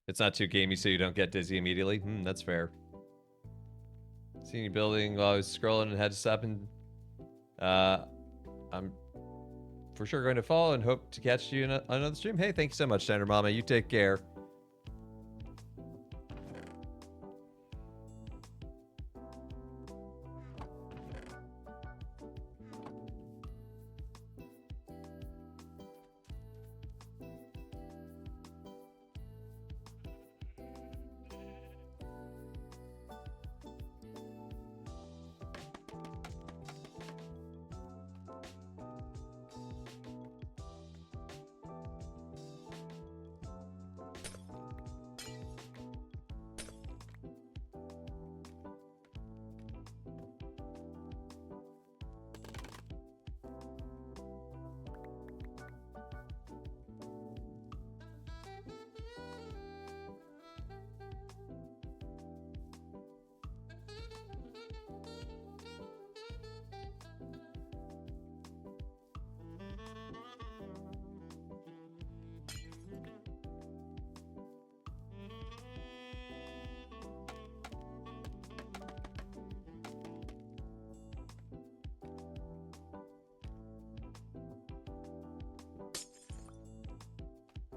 It's not too gamey, so you don't get dizzy immediately. That's fair. Seeing you building while I was scrolling and had to stop and... I'm for sure going to follow and hope to catch you in another stream. Hey, thank you so much, Standard Mama. You take care.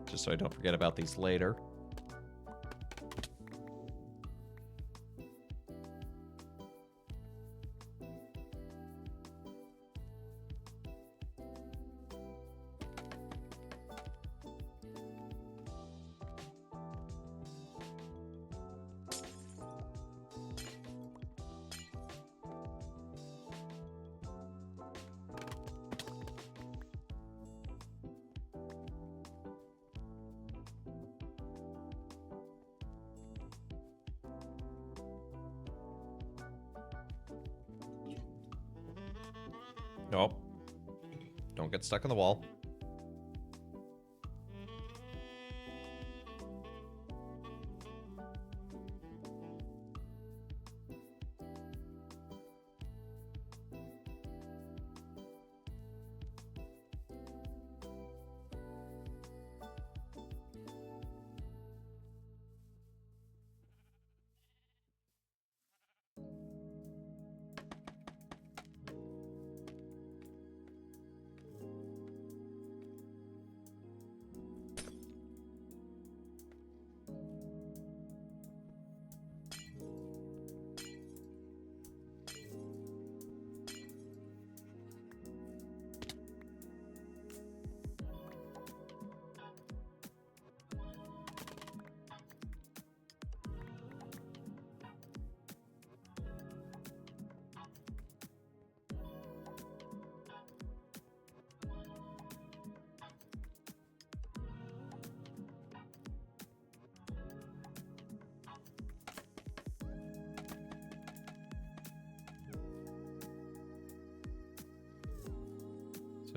Just so I don't forget about these later. Nope. Don't get stuck on the wall.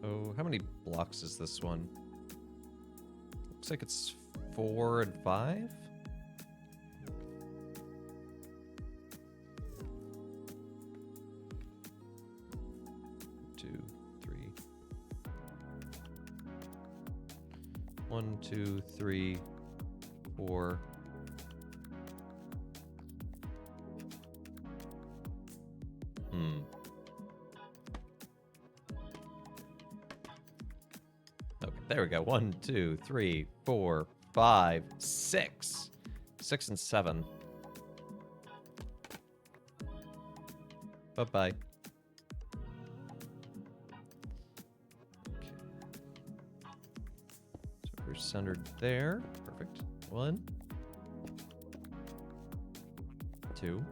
So how many blocks is this one? Looks like it's 4 and 5. Two, three. 1, 2, 3, 4. There we go. 1, 2, 3, 4, 5, 6. 6 and 7. Bye-bye. Okay. So we're centered there. Perfect. 1, 2,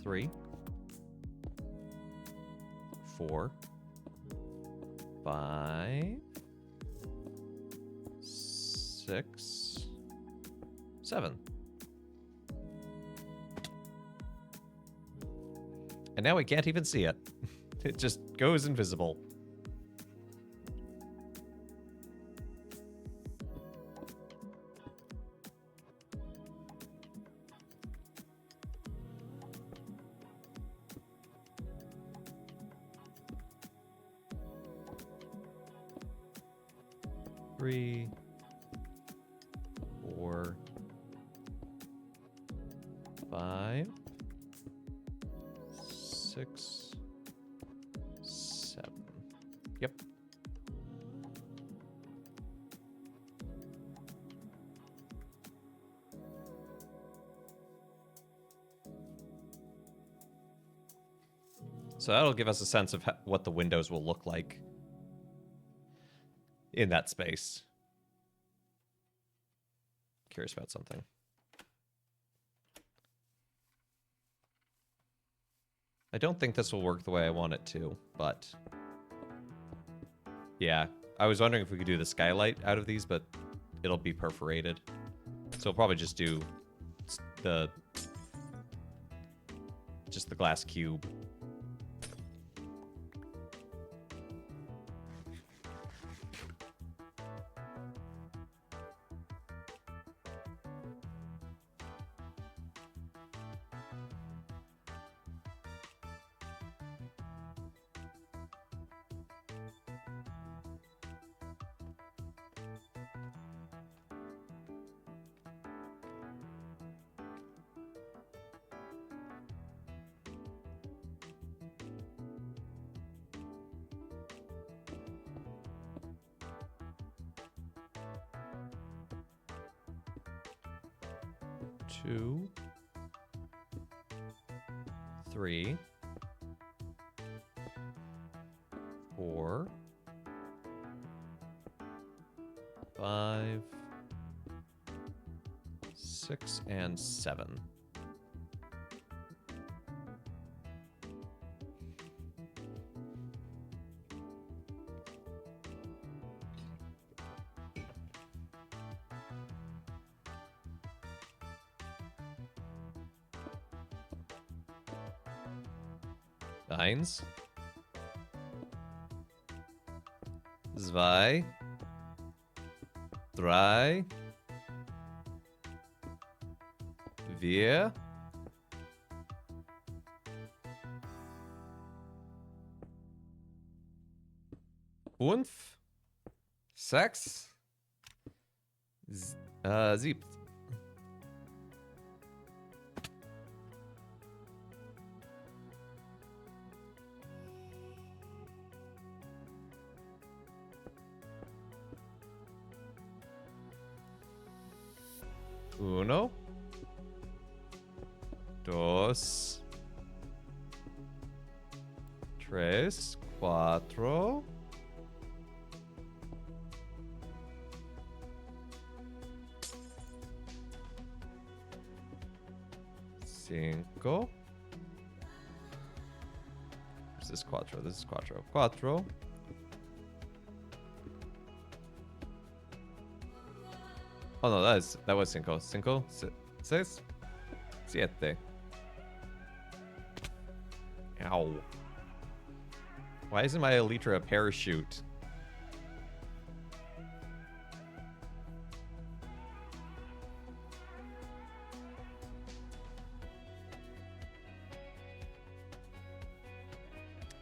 3, 4, 5, 6, 7. And now we can't even see it. It just goes invisible. Three, 4, 5, 6, 7. Yep. So that'll give us a sense of what the windows will look like in that space. Curious about something. I don't think this will work the way I want it to, but yeah, I was wondering if we could do the skylight out of these, but it'll be perforated. So we'll probably just do the glass cube. Two, 3, 4, 5, 6, and 7. Eins, 2, 3, 4, 5, 6, 7. Uno, dos, tres, cuatro, cinco. Where's this cuatro? This is cuatro. Cuatro. Oh no, that was cinco. Cinco, seis, siete. Ow. Why isn't my Elytra a parachute?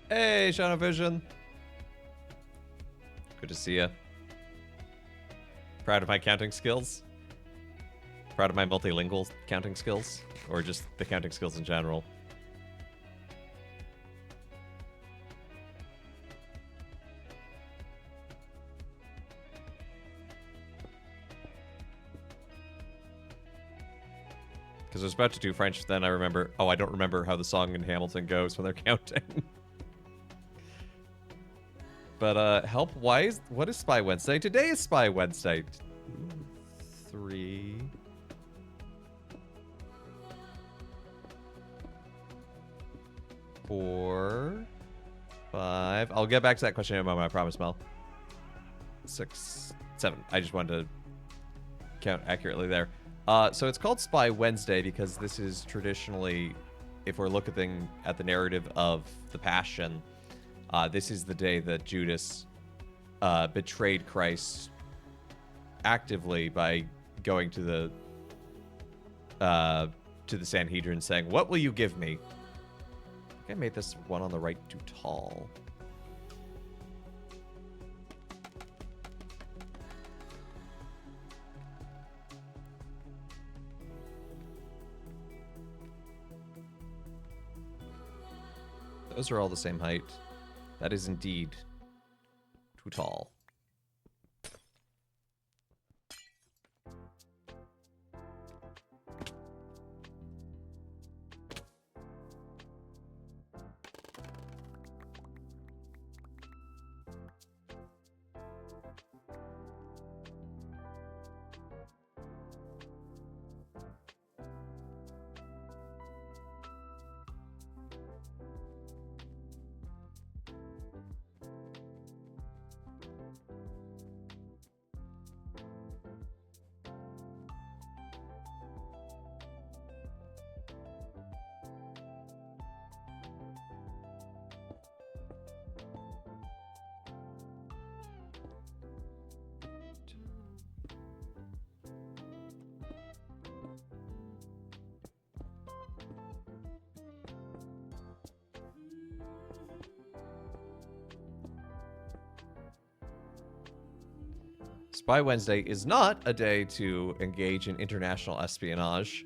Hey, Shadow Vision. Good to see ya. Proud of my counting skills. Proud of my multilingual counting skills. Or just the counting skills in general. Because I was about to do French, then I remember, oh, I don't remember how the song in Hamilton goes when they're counting. But, help, what is Spy Wednesday? Today is Spy Wednesday. 3... 4... 5... I'll get back to that question in a moment, I promise, Mel. 6... 7. I just wanted to count accurately there. So it's called Spy Wednesday because this is traditionally, if we're looking at the narrative of the Passion, this is the day that Judas betrayed Christ actively by going to the Sanhedrin saying, "What will you give me?" I think I made this one on the right too tall. Those are all the same height. That is indeed too tall. Spy Wednesday is not a day to engage in international espionage.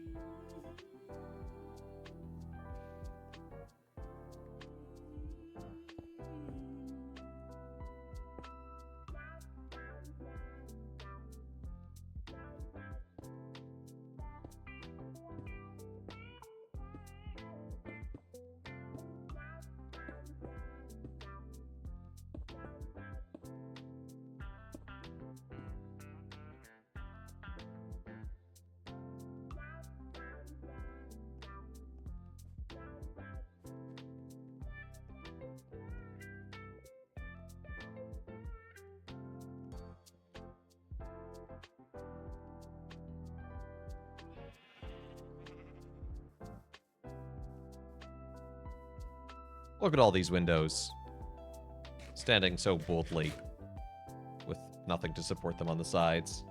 Look at all these windows, standing so boldly, with nothing to support them on the sides.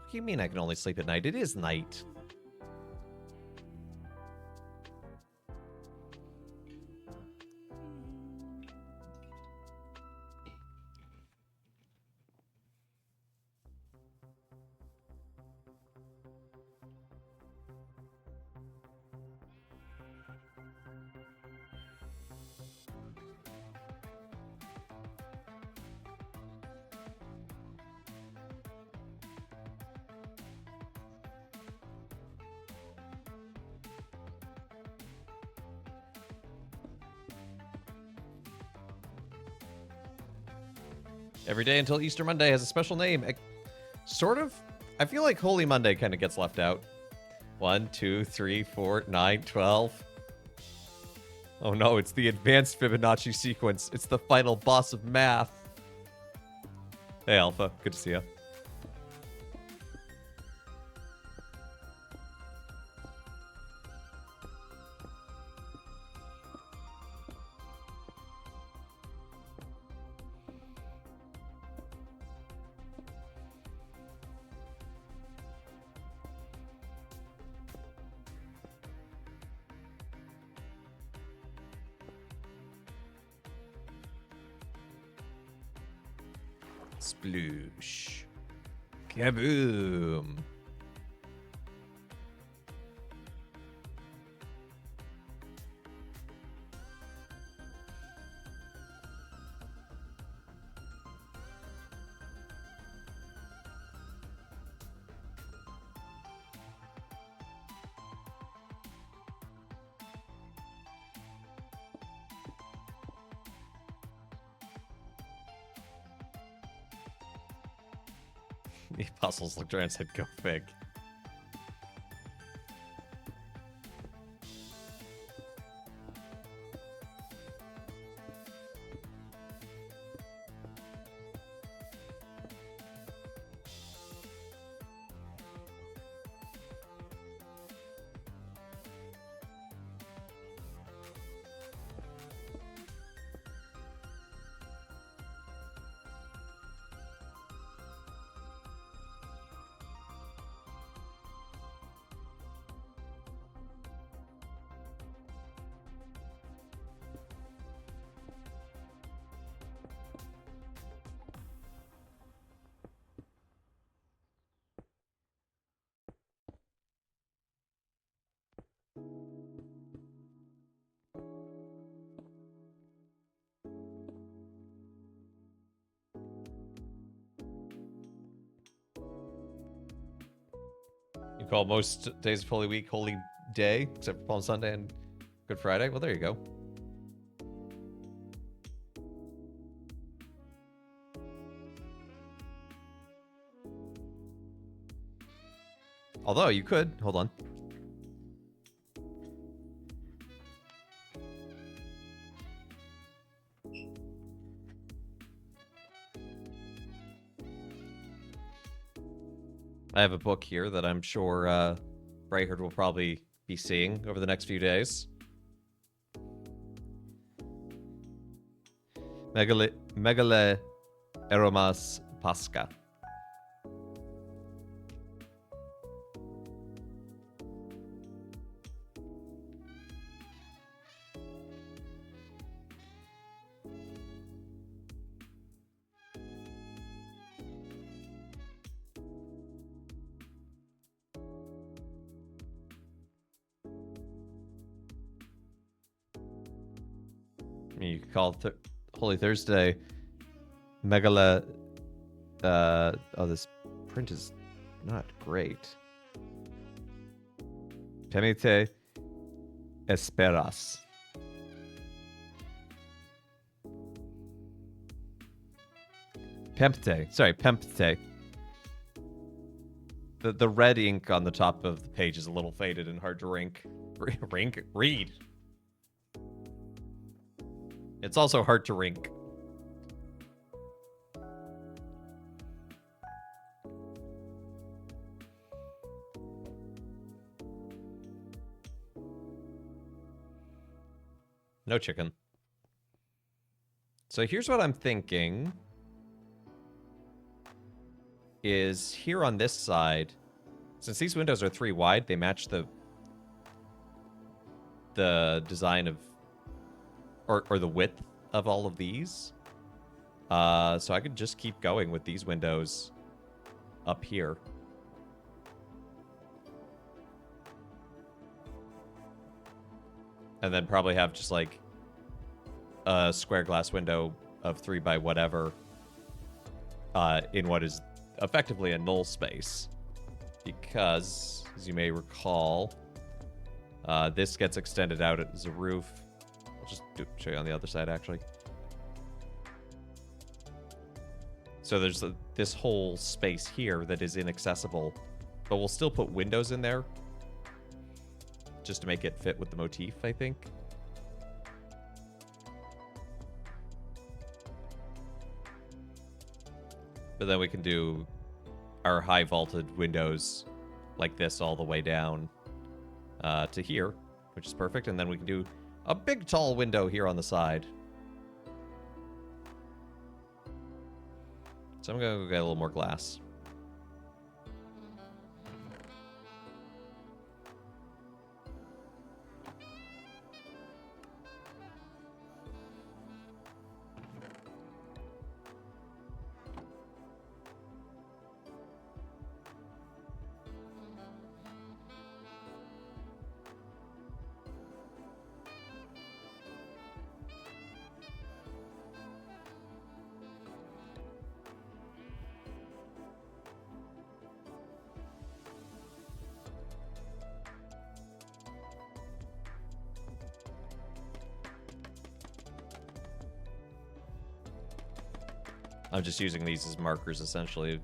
What do you mean I can only sleep at night? It is night. Every day until Easter Monday has a special name. Sort of. I feel like Holy Monday kind of gets left out. 1, 2, 3, 4, 9, 12. Oh no, it's the advanced Fibonacci sequence. It's the final boss of math. Hey, Alpha. Good to see you. Sploosh. Kaboom. The apostles looked around and said, "Go fig." You call most days of Holy Week Holy Day, except for Palm Sunday and Good Friday? Well, there you go. Although you could, hold on. I have a book here that I'm sure Brayherd will probably be seeing over the next few days. Megale Eromas Pasca. You could call Holy Thursday Megala. Oh, this print is not great. Penite Esperas. Pempte. Sorry, Pempte. The red ink on the top of the page is a little faded and hard to read. It's also hard to rink. No chicken. So here's what I'm thinking. Is here on this side, since these windows are 3 wide, they match the design of or the width of all of these. So I could just keep going with these windows up here. And then probably have just like a square glass window of 3 by whatever in what is effectively a null space. Because, as you may recall, this gets extended out as a roof. I'll just show you on the other side, actually. So there's this whole space here that is inaccessible, but we'll still put windows in there just to make it fit with the motif, I think. But then we can do our high vaulted windows like this all the way down to here, which is perfect. And then we can do a big tall window here on the side. So I'm going to go get a little more glass. I'm just using these as markers, essentially.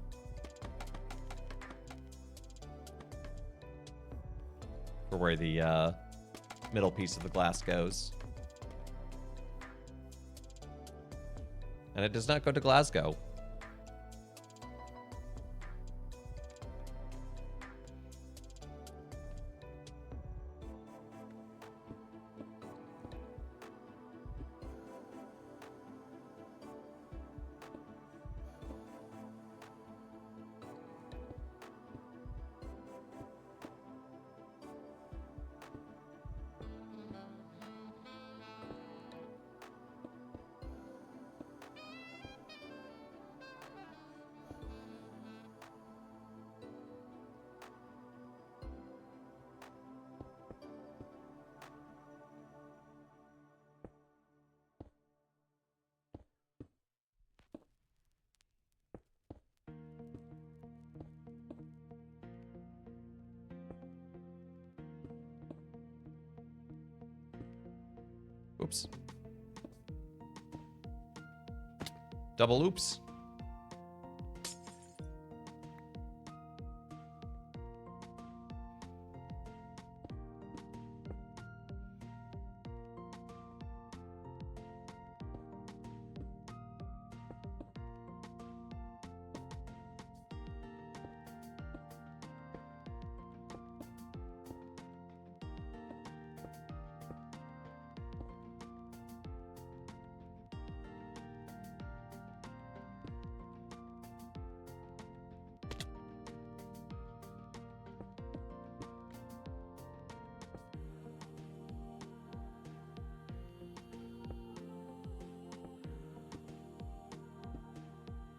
For where the middle piece of the glass goes. And it does not go to Glasgow. Oops. Double oops.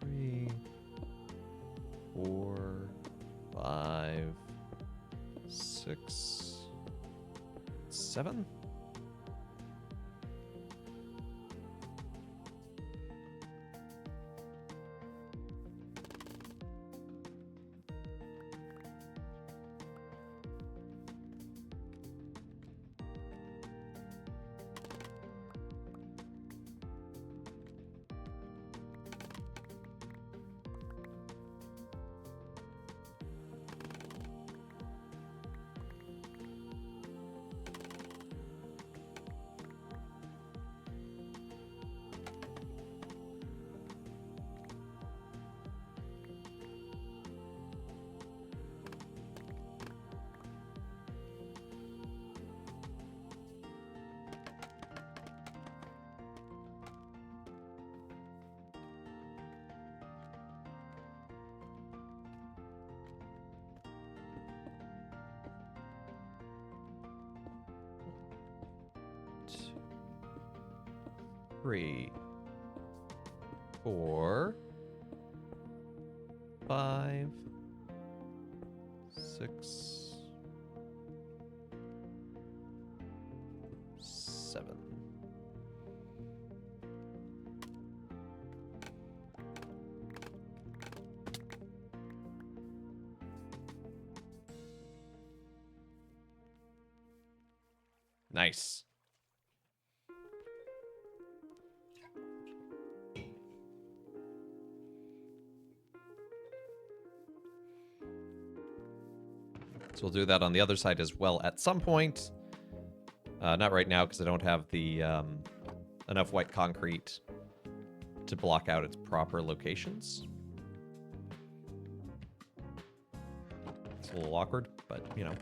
Three, 4, 5, 6, 7. Three, 4, 5, 6, 7. Nice. So we'll do that on the other side as well at some point. Not right now, because I don't have the enough white concrete to block out its proper locations. It's a little awkward, but, you know.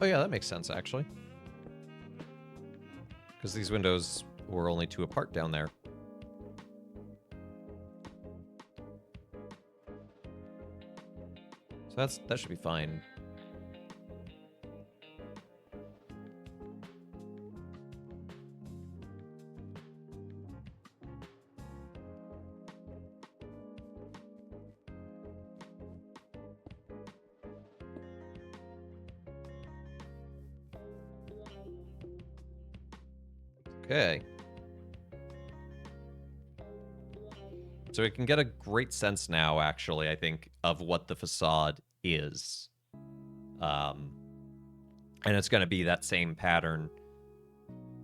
Oh yeah, that makes sense, actually. Because these windows were only 2 apart down there. So that should be fine. Okay. So we can get a great sense now, actually, I think, of what the facade is. And it's going to be that same pattern.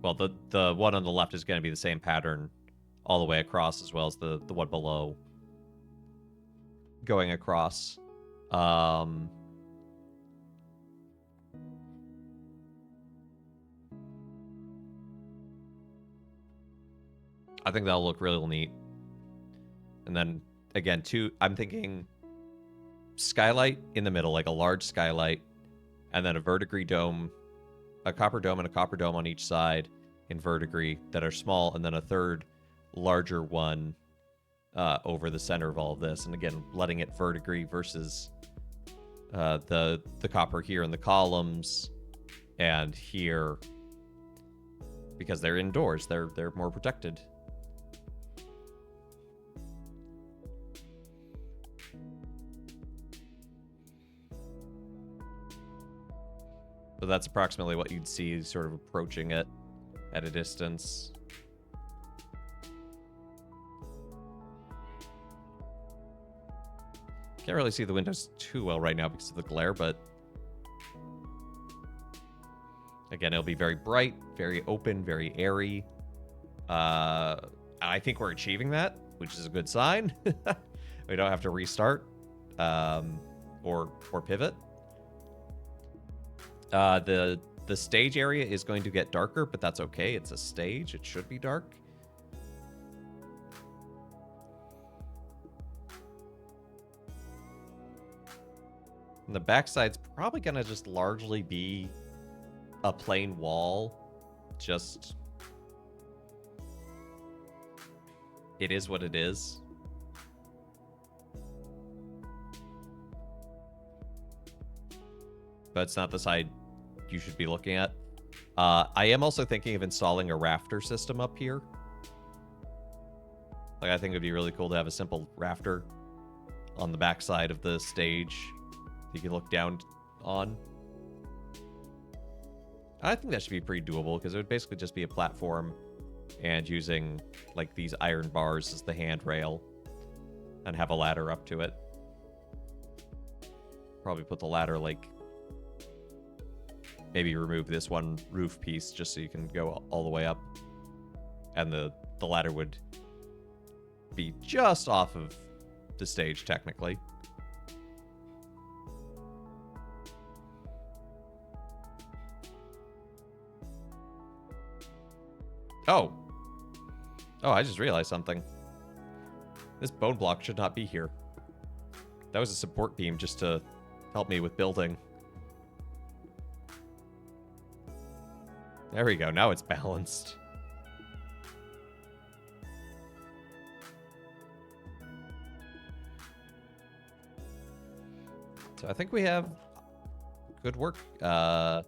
Well, the one on the left is going to be the same pattern all the way across, as well as the one below going across. I think that'll look really neat. And then, again, I'm thinking skylight in the middle, like a large skylight, and then a verdigris dome, a copper dome and a copper dome on each side in verdigris that are small, and then a third larger one over the center of all of this. And again, letting it verdigris versus the copper here in the columns and here, because they're indoors, they're more protected. So that's approximately what you'd see sort of approaching it at a distance. Can't really see the windows too well right now because of the glare, but again, it'll be very bright, very open, very airy. I think we're achieving that, which is a good sign. We don't have to restart or pivot. The stage area is going to get darker, but that's okay. It's a stage. It should be dark. And the backside's probably going to just largely be a plain wall. Just... it is what it is. But it's not the side you should be looking at. I am also thinking of installing a rafter system up here. Like, I think it would be really cool to have a simple rafter on the backside of the stage you can look down on. I think that should be pretty doable, because it would basically just be a platform and using, like, these iron bars as the handrail and have a ladder up to it. Probably put the ladder, like, maybe remove this one roof piece just so you can go all the way up. And the ladder would be just off of the stage, technically. Oh, I just realized something. This bone block should not be here. That was a support beam just to help me with building. There we go. Now it's balanced. So I think we have good work for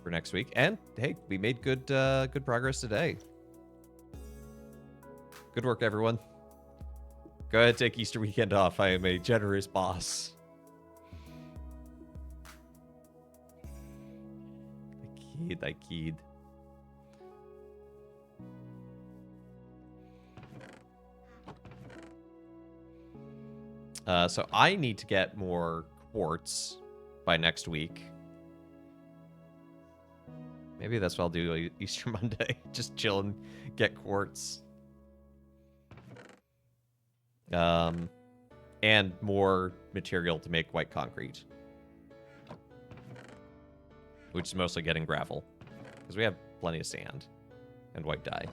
next week. And hey, we made good progress today. Good work, everyone. Go ahead, take Easter weekend off. I am a generous boss. I keyed. So I need to get more quartz by next week. Maybe that's what I'll do Easter Monday. Just chill and get quartz. And more material to make white concrete. Which is mostly getting gravel. Because we have plenty of sand and white dye.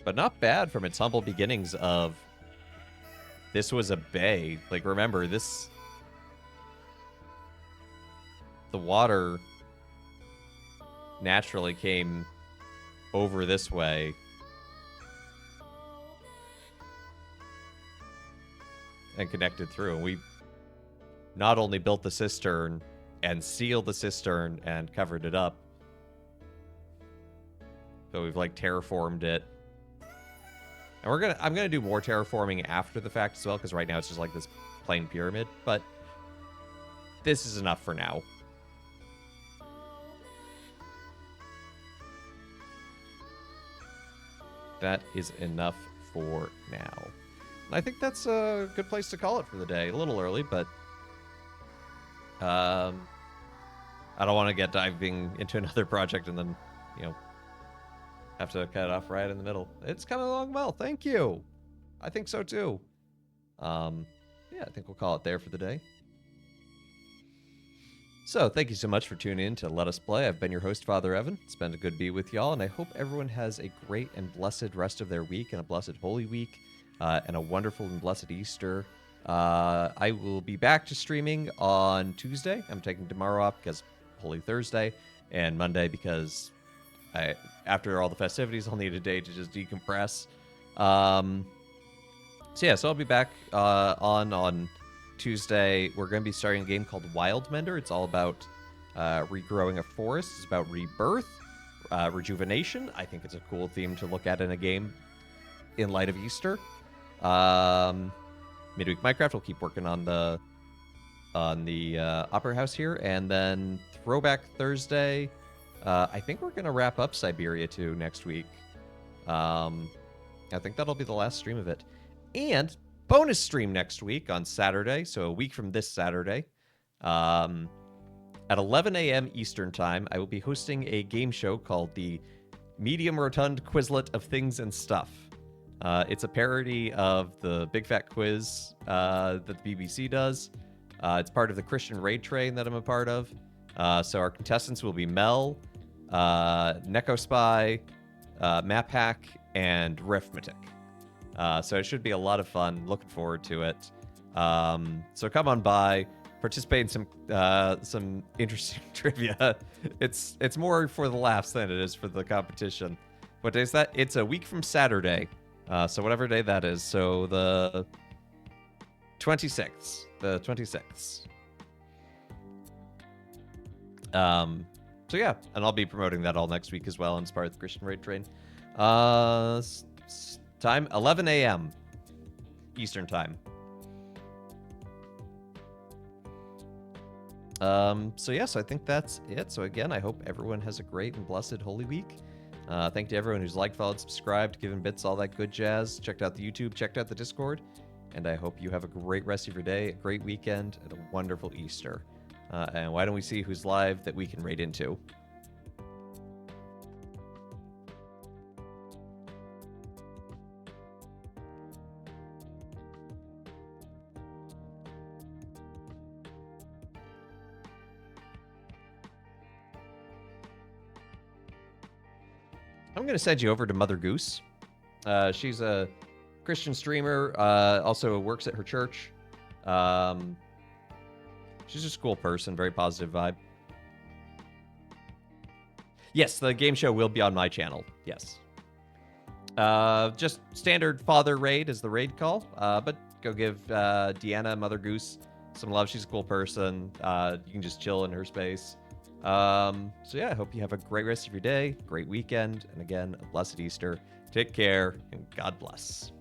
But not bad from its humble beginnings of this was a bay. Like, remember, this... The water naturally came over this way. And connected through. And we not only built the cistern and sealed the cistern and covered it up, but we've like terraformed it. And I'm gonna do more terraforming after the fact as well, because right now it's just like this plain pyramid, but this is enough for now. That is enough for now. And I think that's a good place to call it for the day. A little early, but I don't want to get diving into another project and then, you know, have to cut it off right in the middle. It's coming along well. Thank you. I think so too. Yeah, I think we'll call it there for the day. So, thank you so much for tuning in to Let Us Play. I've been your host, Father Evan. It's been a good be with y'all, and I hope everyone has a great and blessed rest of their week and a blessed Holy Week, and a wonderful and blessed Easter. I will be back to streaming on Tuesday. I'm taking tomorrow off because Holy Thursday, and Monday because after all the festivities, I'll need a day to just decompress. So I'll be back on Tuesday. We're going to be starting a game called Wildmender. It's all about regrowing a forest. It's about rebirth, rejuvenation. I think it's a cool theme to look at in a game in light of Easter. Midweek Minecraft, we'll keep working on the Opera House here. And then Throwback Thursday, I think we're going to wrap up Siberia 2 next week. I think that'll be the last stream of it. And bonus stream next week on Saturday, so a week from this Saturday. At 11 a.m. Eastern Time, I will be hosting a game show called the Medium Rotund Quizlet of Things and Stuff. It's a parody of the Big Fat Quiz that the BBC does. It's part of the Christian Raid Train that I'm a part of. So our contestants will be Mel, Necospy, MapHack, and Riffmatic. So it should be a lot of fun. Looking forward to it. So come on by, participate in some interesting trivia. It's more for the laughs than it is for the competition. What day is that? It's a week from Saturday. So whatever day that is. So the 26th. The 26th. So yeah, and I'll be promoting that all next week as well, and as part of the Christian Raid Train. Time 11 a.m. Eastern Time. So I think that's it. So again, I hope everyone has a great and blessed Holy Week. Thank you to everyone who's liked, followed, subscribed, given bits, all that good jazz. Checked out the YouTube, checked out the Discord, and I hope you have a great rest of your day, a great weekend, and a wonderful Easter. And why don't we see who's live that we can raid into? I'm going to send you over to Mother Goose. She's a Christian streamer, also works at her church. She's just a cool person, very positive vibe. Yes, the game show will be on my channel, yes. Just standard father raid is the raid call, but go give Deanna, Mother Goose, some love. She's a cool person. You can just chill in her space. I hope you have a great rest of your day, great weekend, and again, a blessed Easter. Take care, and God bless.